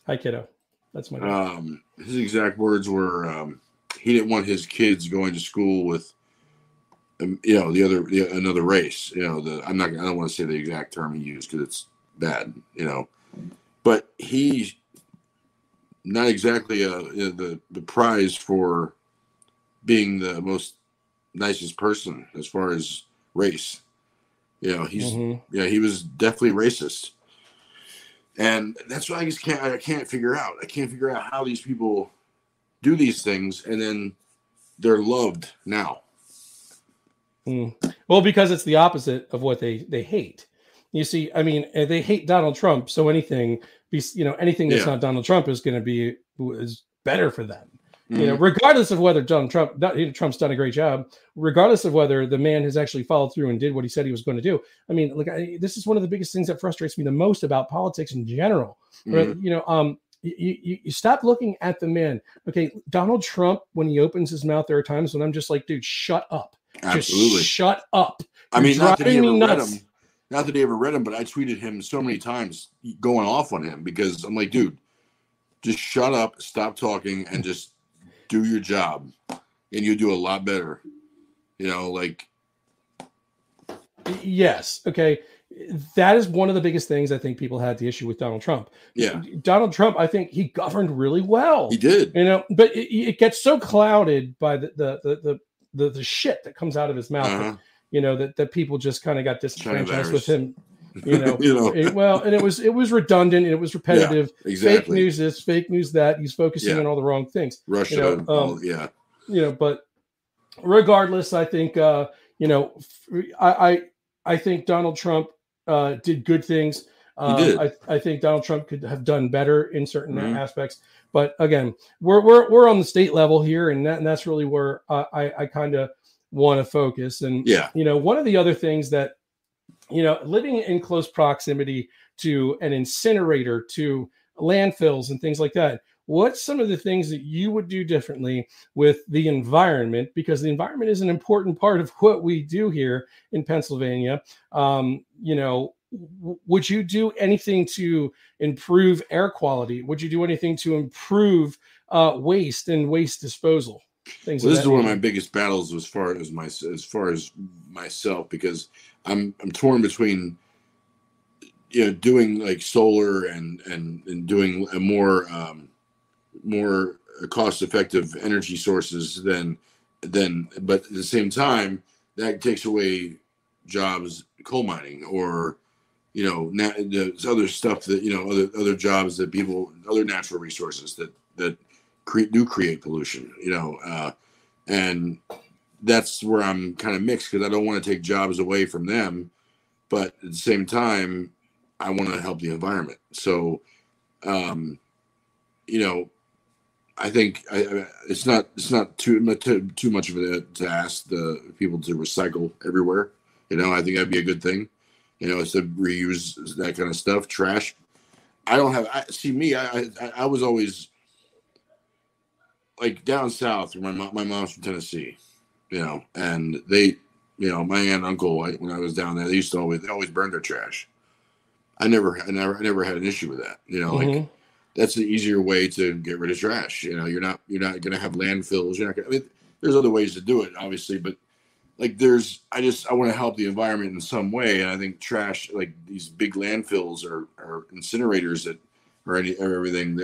"Hi, kiddo." That's my name. His exact words were, he didn't want his kids going to school with, another race. I don't want to say the exact term he used because it's bad. But he's not exactly the prize for being the most nicest person as far as race. He was definitely racist. And that's what I can't figure out. I can't figure out how these people do these things and then they're loved now. Well, because it's the opposite of what they hate. You see, I mean, they hate Donald Trump, so anything that's not Donald Trump is better for them. Regardless of whether Trump's done a great job, regardless of whether the man has actually followed through and did what he said he was going to do. I mean, look, this is one of the biggest things that frustrates me the most about politics in general. You stop looking at the man. Okay, Donald Trump, when he opens his mouth, there are times when I'm just like, dude, shut up. Absolutely. Just shut up. I mean, not that he ever read them. not that he ever read them, but I tweeted him so many times going off on him because I'm like, dude, just shut up, stop talking, and just do your job, and you do a lot better. You know, like. Yes. Okay. That is one of the biggest things I think people had the issue with Donald Trump. Yeah. Donald Trump, I think he governed really well. He did. You know, but it gets so clouded by the shit that comes out of his mouth. That, you know, that people just kind of got disenfranchised with him. You know, and it was redundant and it was repetitive. Yeah, exactly. Fake news this, fake news that. He's focusing on all the wrong things. Russia. You know, you know, but regardless, I think you know, I think Donald Trump did good things. He did. I think Donald Trump could have done better in certain aspects. But again, we're on the state level here, and that's really where I kind of want to focus. And you know, one of the other things that, you know, living in close proximity to an incinerator, to landfills and things like that, what's some of the things that you would do differently with the environment? Because the environment is an important part of what we do here in Pennsylvania. You know, would you do anything to improve air quality? Would you do anything to improve waste and waste disposal? Things. Well, this is one of my biggest battles as far as myself, because I'm torn between, you know, doing like solar and doing a more cost-effective energy sources than, but at the same time, that takes away jobs, coal mining, or, you know, there's other stuff that, you know, other jobs that people, other natural resources that create pollution, you know, and that's where I'm kind of mixed, because I don't want to take jobs away from them, but at the same time, I want to help the environment. So, you know, I think it's not too much of it to ask the people to recycle everywhere. You know, I think that'd be a good thing. You know, it's to reuse that kind of stuff. Trash. I was always like down south. My mom's from Tennessee. You know, and they, you know, my aunt and uncle, when I was down there, they always burned their trash. I never had an issue with that. You know, like. That's the easier way to get rid of trash. You know, you're not going to have landfills. You're not going. I mean, there's other ways to do it, obviously, but like I want to help the environment in some way, and I think trash, like these big landfills or incinerators that or everything,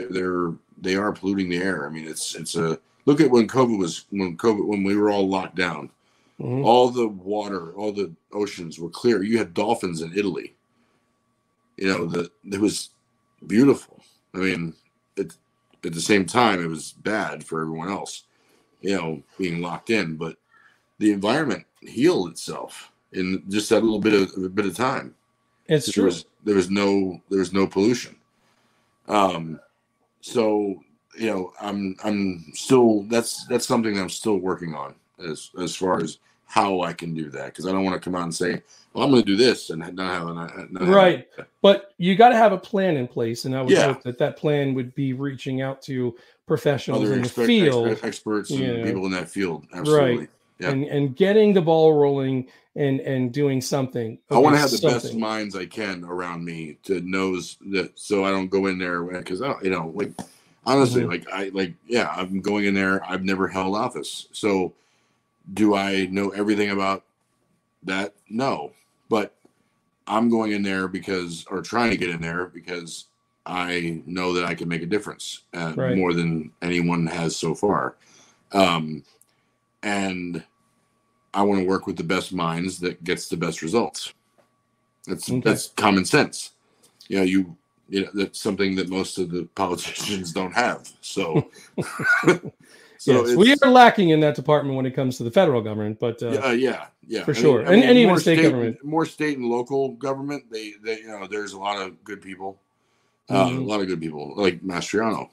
they are polluting the air. I mean, it's a look at when we were all locked down, all the water, all the oceans were clear. You had dolphins in Italy. You know, it was beautiful. I mean, at the same time, it was bad for everyone else, you know, being locked in. But the environment healed itself in just that little bit of time. It's true. There was no pollution. So you know, I'm still that's something that I'm still working on as far as how I can do that, because I don't want to come out and say, well, I'm going to do this and not have right. But you got to have a plan in place, and I would hope that plan would be reaching out to professionals in the field, experts, and people in that field. Absolutely, right? Yeah. And getting the ball rolling and doing something. I want to have the best minds I can around me to knows that, so I don't go in there because I don't, you know, like honestly, I'm going in there. I've never held office, so do I know everything about that? No. But I'm going in there or trying to get in there because I know that I can make a difference more than anyone has so far. And I want to work with the best minds that gets the best results. That's common sense. You know, that's something that most of the politicians don't have. So, yes, we are lacking in that department when it comes to the federal government, but yeah, for sure, and even state government, more state and local government. They you know, there's a lot of good people, like Mastriano.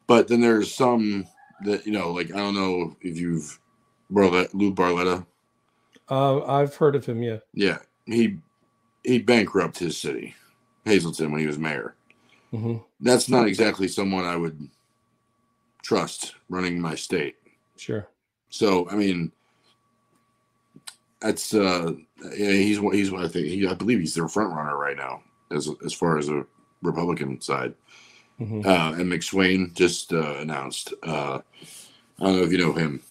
But then there's some that, you know, like I don't know if you've Lou Barletta. I've heard of him. Yeah, he bankrupted his city, Hazleton, when he was mayor. That's not exactly someone I would trust running my state. Sure. So, I mean, that's he's what I think. I believe he's their front runner right now as far as a Republican side. Mm-hmm. And McSwain just announced. I don't know if you know him.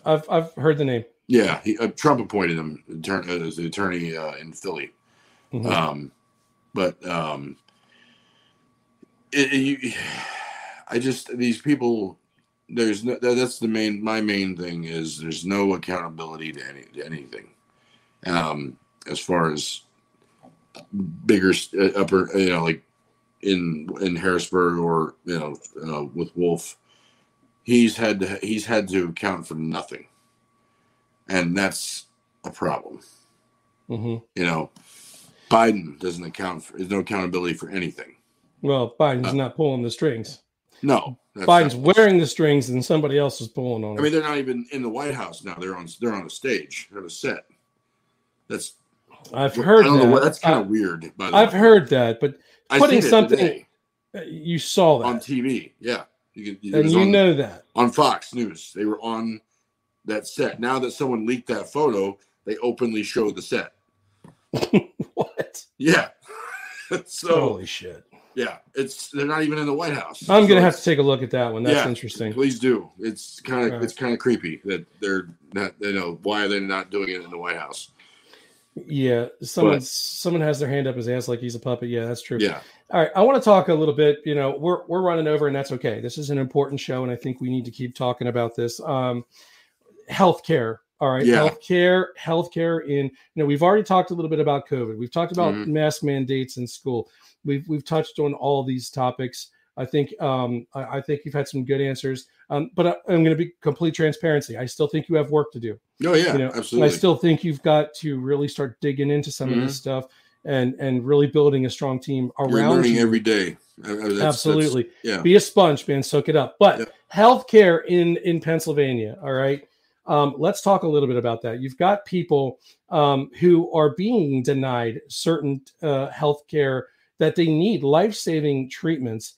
I've heard the name. Yeah, Trump appointed him as the attorney in Philly. Mm-hmm. These people. There's no. That's my main thing is there's no accountability to anything. As far as bigger upper, like in Harrisburg or with Wolf, he's had to account for nothing, and that's a problem. Mm-hmm. Biden doesn't account for. There's no accountability for anything. Well, Biden's not pulling the strings. No, Biden's wearing the strings, and somebody else is pulling on them. I mean, they're not even in the White House now. They're on a stage. They're on a set. I've heard that. That's kind of weird. I've heard that, but putting something today. You saw that on TV, yeah, know that on Fox News they were on that set. Now that someone leaked that photo, they openly show the set. What? Yeah. So holy shit. Yeah, they're not even in the White House. I'm gonna have to take a look at that one. That's interesting. Please do. It's kind of creepy that they're not. Why are they not doing it in the White House? Yeah, someone has their hand up his ass like he's a puppet. Yeah, that's true. Yeah. All right, I want to talk a little bit. We're running over, and that's okay. This is an important show, and I think we need to keep talking about this. Healthcare. All right, yeah. Healthcare in. We've already talked a little bit about COVID. We've talked about mask mandates in school. We've touched on all these topics. I think you've had some good answers. But I'm going to be complete transparency. I still think you have work to do. Oh yeah, absolutely. I still think you've got to really start digging into some of this stuff and really building a strong team around you. You're learning every day. Absolutely. Be a sponge, man. Soak it up. But healthcare in Pennsylvania. All right. Let's talk a little bit about that. You've got people who are being denied certain healthcare that they need, life-saving treatments,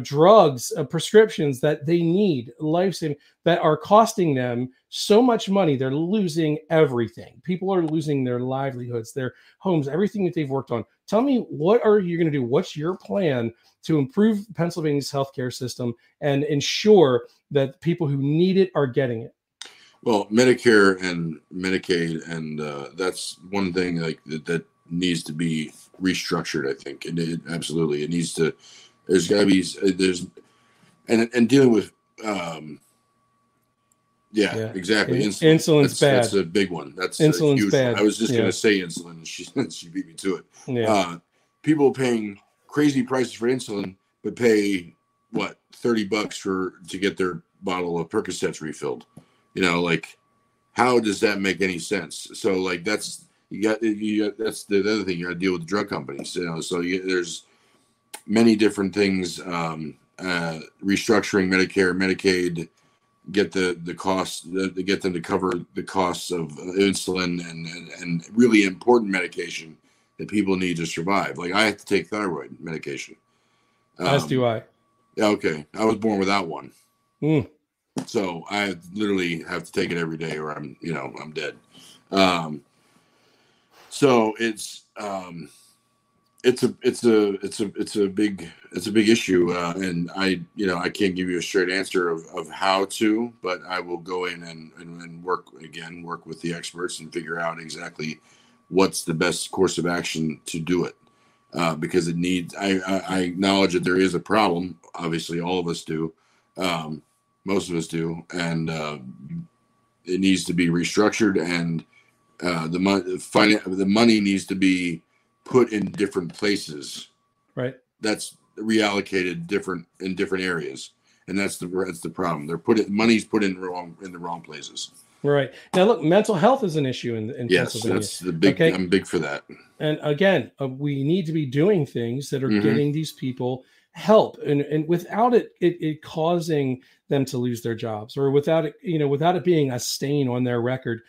drugs, prescriptions that they need, life-saving, that are costing them so much money. They're losing everything. People are losing their livelihoods, their homes, everything that they've worked on. Tell me, what are you going to do? What's your plan to improve Pennsylvania's healthcare system and ensure that people who need it are getting it? Well, Medicare and Medicaid, and that's one thing that needs to be restructured, I think. And absolutely, it needs to. There's got to be and dealing with exactly. Insulin's bad. That's a big one. That's insulin's huge bad. One. I was just gonna say insulin, and she beat me to it. Yeah. People paying crazy prices for insulin, but pay what $30 to get their bottle of Percocets refilled. How does that make any sense? So that's that's the other thing. You got to deal with the drug companies. So there's many different things. Restructuring Medicare, Medicaid, get the costs, get them to cover the costs of insulin and really important medication that people need to survive. Like I have to take thyroid medication. As do I. Yeah. Okay. I was born without one. Mm. So I literally have to take it every day or I'm dead. So it's a big issue. And I can't give you a straight answer of how to, but I will go in and work with the experts and figure out exactly what's the best course of action to do it. Because it needs, I acknowledge that there is a problem. Obviously all of us do. Most of us do, and it needs to be restructured, and the money needs to be put in different places. Right. That's reallocated in different areas, and that's the problem. Money's put in the wrong places. Right. Now, look, mental health is an issue in yes, Pennsylvania. That's the big. Okay? I'm big for that. And again, we need to be doing things that are getting these people help, and without it causing them to lose their jobs, or without it being a stain on their record.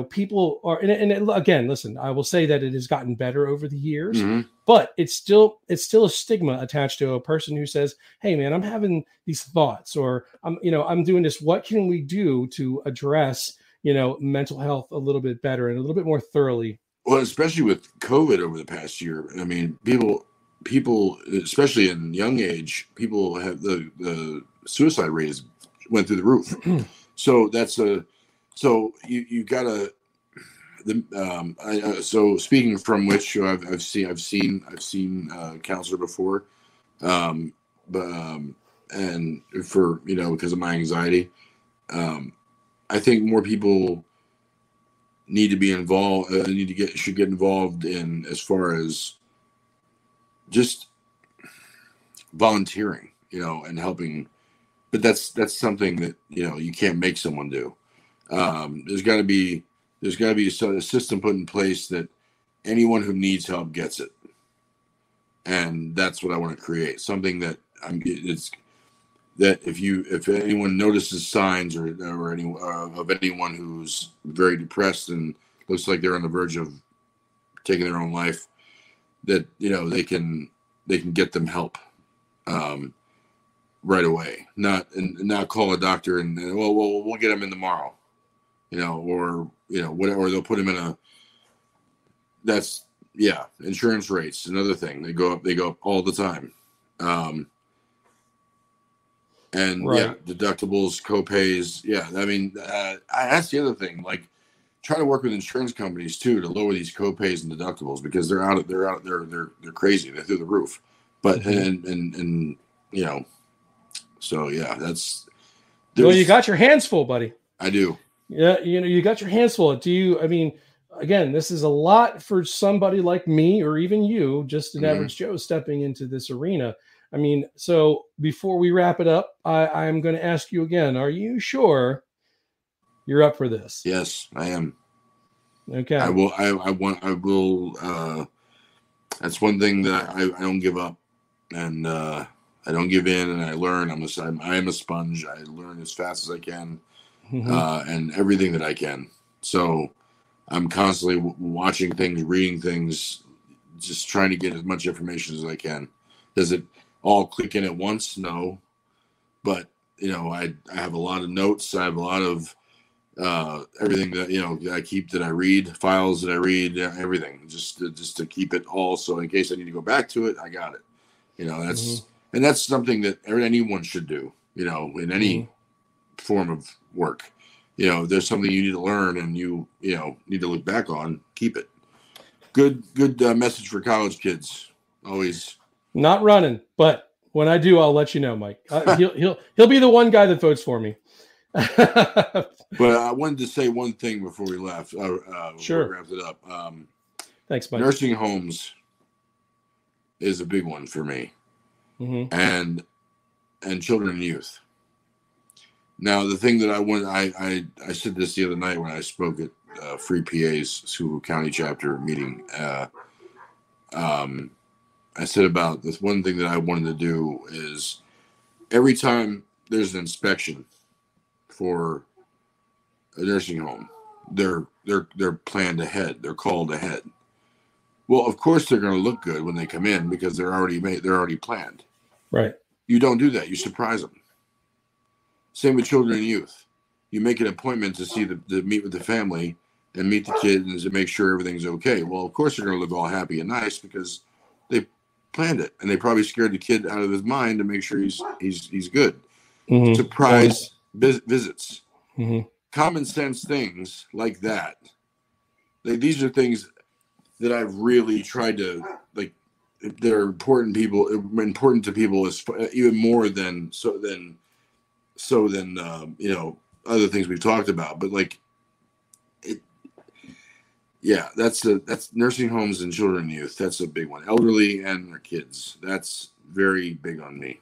People are, and again, listen, I will say that it has gotten better over the years, but it's still a stigma attached to a person who says, hey man, I'm having these thoughts, or I'm doing this. What can we do to address mental health a little bit better and a little bit more thoroughly. Well, especially with COVID over the past year. I mean, people, especially in young age, people have the suicide rate went through the roof. So you gotta. So speaking from which, I've seen a counselor before, and for because of my anxiety, I think more people need to be involved. Should get involved in as far as just volunteering, and helping. But that's something that you can't make someone do. There's got to be a system put in place that anyone who needs help gets it, and that's what I want to create. Something that if anyone notices signs or of anyone who's very depressed and looks like they're on the verge of taking their own life, that they can get them help right away, not call a doctor and we'll get them in tomorrow, or whatever, or they'll put them in insurance rates, another thing. They go up all the time. And right. Deductibles, co-pays. Yeah. I mean, that's the other thing, like try to work with insurance companies too, to lower these co-pays and deductibles, because they're crazy. They're through the roof, but, and so yeah, well, you got your hands full, buddy. I do. Yeah. You got your hands full. Again, this is a lot for somebody like me, or even you, just an average Joe stepping into this arena. So before we wrap it up, I'm going to ask you again, are you sure you're up for this? Yes, I am. Okay. I will. That's one thing that I don't give up, and I don't give in, and I learn. I am a sponge. I learn as fast as I can, and everything that I can. So I'm constantly watching things, reading things, just trying to get as much information as I can. Does it all click in at once? No, but I have a lot of notes. I have a lot of everything that I keep, that I read, files that I read, everything, just to keep it all. So in case I need to go back to it, I got it. And that's something that anyone should do. In any form of work, there's something you need to learn, and you need to look back on. Keep it. Good message for college kids. Always. Not running, but when I do, I'll let you know, Mike. He'll be the one guy that votes for me. But I wanted to say one thing before we left. Sure. We wrapped it up. Thanks, Mike. Nursing homes is a big one for me, and children and youth. Now, the thing that I said this the other night when I spoke at Free PA's Schuylkill County chapter meeting. I said about this one thing that I wanted to do is every time there's an inspection for a nursing home, they're planned ahead. They're called ahead. Well, of course they're going to look good when they come in, because they're already planned. Right. You don't do that. You surprise them. Same with children and youth. You make an appointment to meet with the family and meet the kids and to make sure everything's okay. Well, of course they're going to look all happy and nice, because they planned it, and they probably scared the kid out of his mind to make sure he's good. Surprise visits, common sense things like that. These are things that I've really tried to like. They're important to people is even more than other things we've talked about. But that's nursing homes and children and youth. That's a big one. Elderly and their kids. That's very big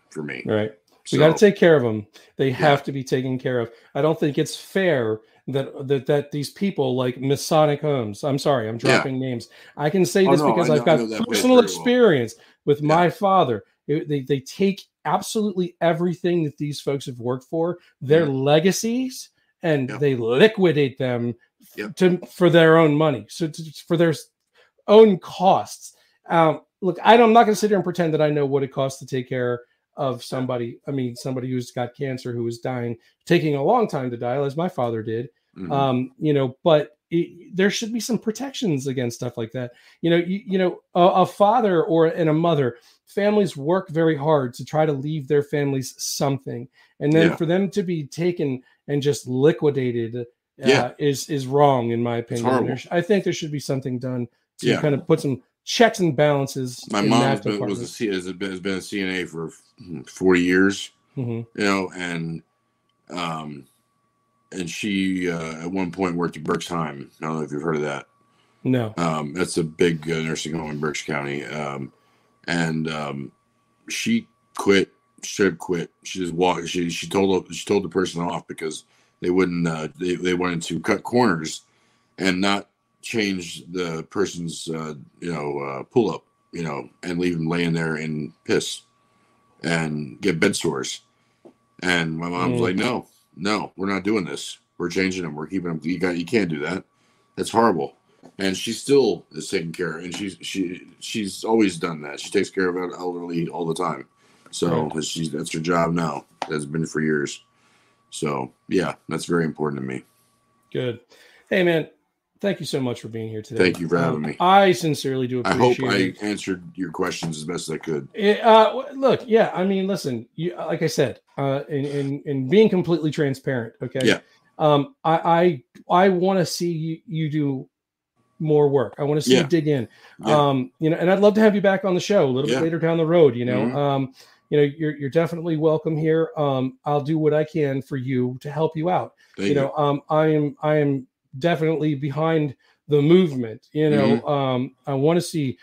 for me. Right. We got to take care of them. They have to be taken care of. I don't think it's fair that these people like Masonic Homes. I'm sorry, I'm dropping names. I can say this because I've got personal experience with my father. They take absolutely everything that these folks have worked for, their legacies, and they liquidate them for their own money, for their own costs. Look, I'm not going to sit here and pretend that I know what it costs to take care of somebody. Somebody who's got cancer, who is dying, taking a long time to die, as my father did. But there should be some protections against stuff like that. A father and a mother, families work very hard to try to leave their families something. And then for them to be taken and just liquidated is wrong, in my opinion. I think there should be something done to kind of put some checks and balances. My mom has been a CNA for 40 years, and she at one point worked at Berksheim. I don't know if you've heard of that. No. That's a big nursing home in Berks County. She quit. Should quit. She just walked. She told the person off because they wouldn't. They wanted to cut corners and not change the person's pull up, and leave them laying there in piss and get bed sores. And my mom's like, no, we're not doing this. We're changing them. We're keeping them. You can't do that. That's horrible. And she still is taking care of, and she's always done that. She takes care of elderly all the time. So that's her job now. That's been for years. So yeah, that's very important to me. Good. Hey man, thank you so much for being here today. Thank you for having me. I sincerely do appreciate it. I hope I answered your questions as best as I could. Look, yeah, I mean, listen, like I said, in being completely transparent, okay? Yeah. I want to see you do more work. I want to see you dig in. Yeah. And I'd love to have you back on the show a little bit later down the road, you're definitely welcome here. I'll do what I can for you to help you out. Thank you. I am definitely behind the movement. I want to see,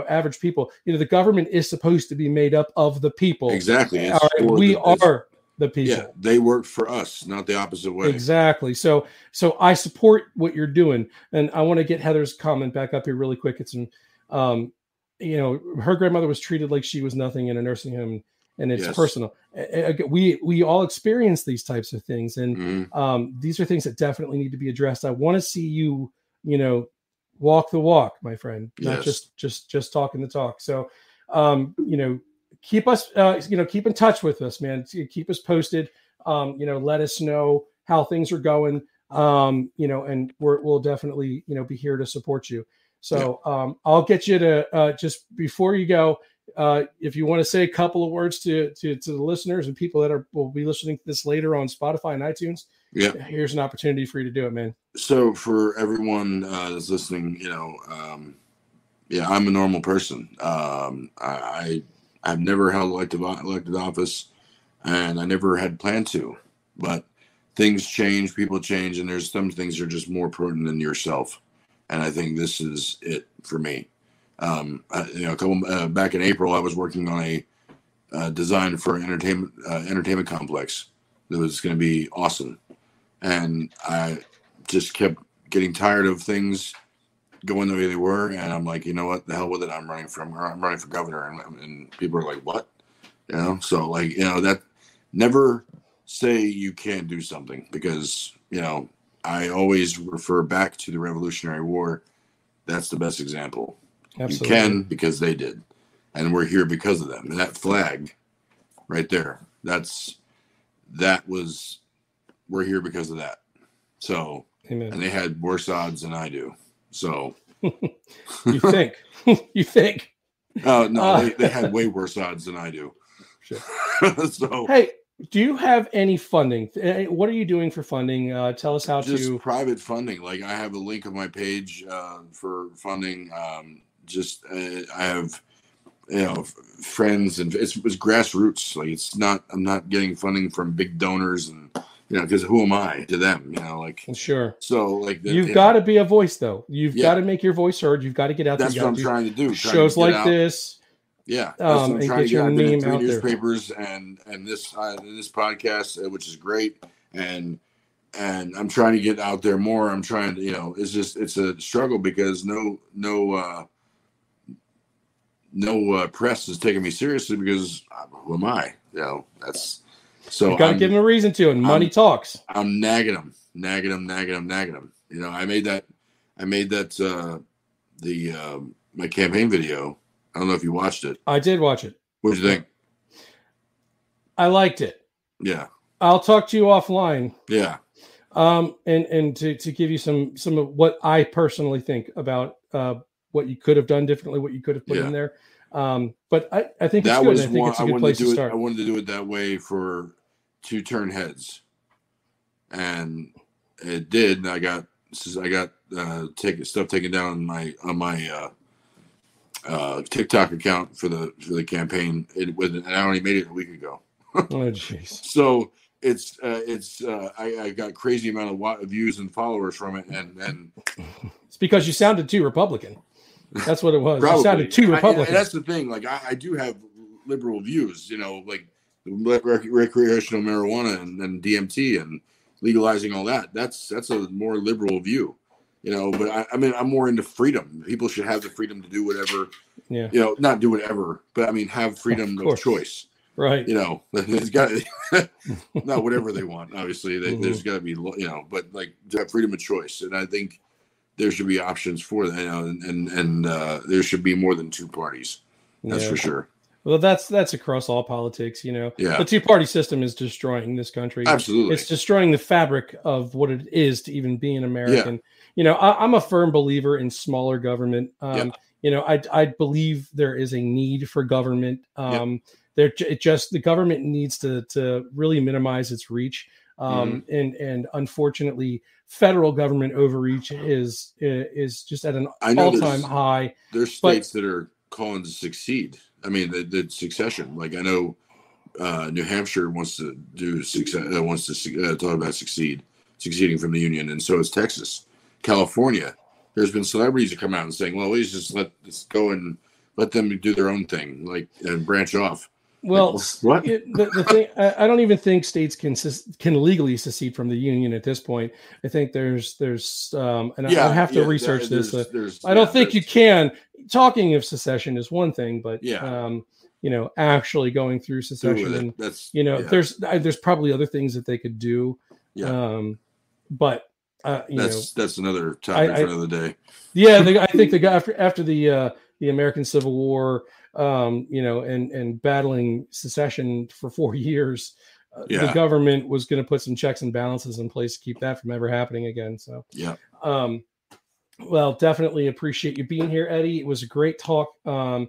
average people. The government is supposed to be made up of the people. Exactly. We are the people. Yeah, they work for us, not the opposite way. Exactly. So I support what you're doing, and I want to get Heather's comment back up here really quick. It's her grandmother was treated like she was nothing in a nursing home, and it's personal. We all experience these types of things, and these are things that definitely need to be addressed. I want to see you, walk the walk, my friend, not just talking the talk. So, keep us, keep in touch with us, man. Keep us posted. Let us know how things are going. And we'll definitely, be here to support you. So I'll get you to just before you go, if you want to say a couple of words to the listeners and people that will be listening to this later on Spotify and iTunes. Yeah, here's an opportunity for you to do it, man. So for everyone that's listening, I'm a normal person. I've never held elected office, and I never had planned to. But things change, people change, and there's some things that are just more important than yourself. And I think this is it for me. Back in April, I was working on a design for an entertainment complex that was going to be awesome, and I just kept getting tired of things going the way they were, and I'm like, you know what, the hell with it. I'm running for governor, and people are like, what? So that never say you can't do something, because I always refer back to the Revolutionary War. That's the best example. Absolutely. You can, because they did, and we're here because of them. And that flag right there, we're here because of that. So, Amen. And they had worse odds than I do. So you think? You think? No, they had way worse odds than I do. Sure. So, hey, do you have any funding? What are you doing for funding? Tell us how just to. Private funding. Like, I have a link on my page for funding. I have, friends, and it's grassroots. Like, it's not. I'm not getting funding from big donors, and because who am I to them? Sure. So you've got to be a voice, though. You've got to make your voice heard. You've got to get out there. That's what I'm trying to do. Shows like this. Yeah, that's what I'm trying to get out there in 3 newspapers and this podcast, which is great, and I'm trying to get out there more. I'm trying to, it's a struggle because no press is taking me seriously, because who am I? That's so. You got to give them a reason to, and money talks. I'm nagging them. I made that my campaign video. I don't know if you watched it. I did watch it. What did you think? I liked it. Yeah. I'll talk to you offline. Yeah. And to give you some of what I personally think about what you could have done differently, what you could have put in there. But I think it's good. I think it's a good place to start. I wanted to do it that way for 2 turn heads, and it did. And I got stuff taken down on my TikTok account for the campaign. And I only made it a week ago. Oh jeez. So I got crazy amount of views and followers from it, and it's because you sounded too Republican. That's what it was. Probably. You sounded too Republican. And that's the thing. Like I do have liberal views, like recreational marijuana and DMT and legalizing all that. That's a more liberal view, But I'm more into freedom. People should have the freedom to do whatever. Yeah. Not do whatever, but have freedom of choice. Right. There's got not whatever they want. Obviously, there's got to be, but to have freedom of choice, and I think there should be options for that, and there should be more than 2 parties. That's for sure. Well, that's across all politics. Yeah. The 2-party system is destroying this country. Absolutely, it's destroying the fabric of what it is to even be an American. Yeah. I'm a firm believer in smaller government. I believe there is a need for government. The government needs to really minimize its reach. And unfortunately, federal government overreach is just at an all-time high. There's states that are calling to succeed. I mean, the succession. Like I know, New Hampshire wants to do success. Wants to talk about succeeding from the union, and so is Texas, California. There's been celebrities that come out and saying, "Well, let's just let this go and let them do their own thing, and branch off." Well, what? The thing, I don't even think states can legally secede from the union at this point. I think there's and I have to research this. I don't think you can. Talking of secession is one thing, but actually going through secession, and there's probably other things that they could do. Yeah. But that's another topic for another day. Yeah, I think after the American Civil War. And battling secession for 4 years, the government was going to put some checks and balances in place to keep that from ever happening again. So, well, definitely appreciate you being here, Eddie. It was a great talk. I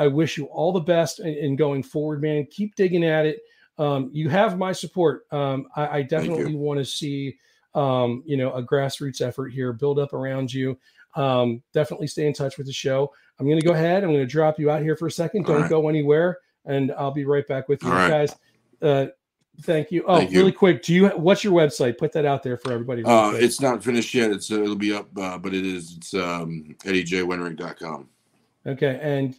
wish you all the best in going forward, man. Keep digging at it. You have my support. I definitely want to see, a grassroots effort here build up around you. Definitely stay in touch with the show. I'm going to go ahead. I'm going to drop you out here for a second. Don't go anywhere, and I'll be right back with you guys. Thank you. Oh, really quick. What's your website? Put that out there for everybody. It's not finished yet. It'll be up, but it is. It's EddieJWenrich.com. Okay. And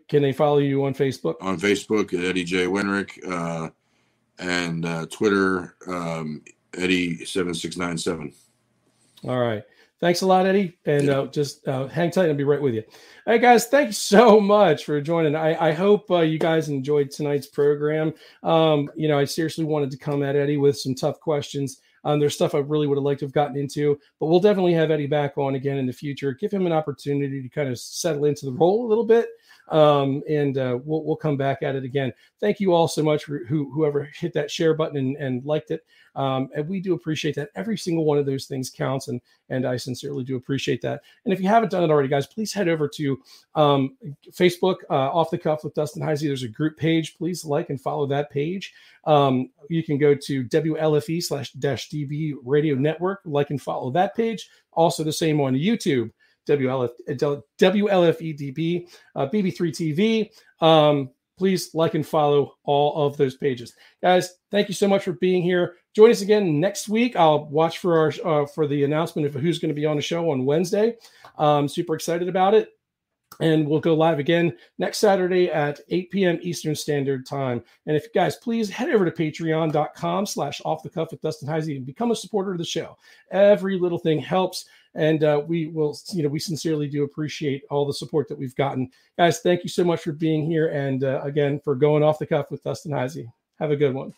can they follow you on Facebook? On Facebook, Eddie J. Wenrich, and Twitter, Eddie7697. All right. Thanks a lot, Eddie. And just hang tight. I'll be right with you. All right, guys, thank you so much for joining. I hope you guys enjoyed tonight's program. I seriously wanted to come at Eddie with some tough questions. There's stuff I really would have liked to have gotten into, but we'll definitely have Eddie back on again in the future. Give him an opportunity to kind of settle into the role a little bit. And we'll come back at it again. Thank you all so much for whoever hit that share button and liked it. And we do appreciate that. Every single one of those things counts, and I sincerely do appreciate that. And if you haven't done it already, guys, please head over to Facebook, Off the Cuff with Dustin Heisey. There's a group page. Please like and follow that page. You can go to WLFE/DB Radio Network, like and follow that page. Also the same on YouTube. WLFEDB, BB3 TV. Please like and follow all of those pages, guys. Thank you so much for being here. Join us again next week. I'll watch for for the announcement of who's going to be on the show on Wednesday. Super excited about it. And we'll go live again next Saturday at 8 p.m. Eastern Standard Time. And if you guys, please head over to patreon.com/offthecuff with Dustin Heisey and become a supporter of the show. Every little thing helps. And we sincerely do appreciate all the support that we've gotten. Guys, thank you so much for being here. And again, for going off the cuff with Dustin Heisey. Have a good one.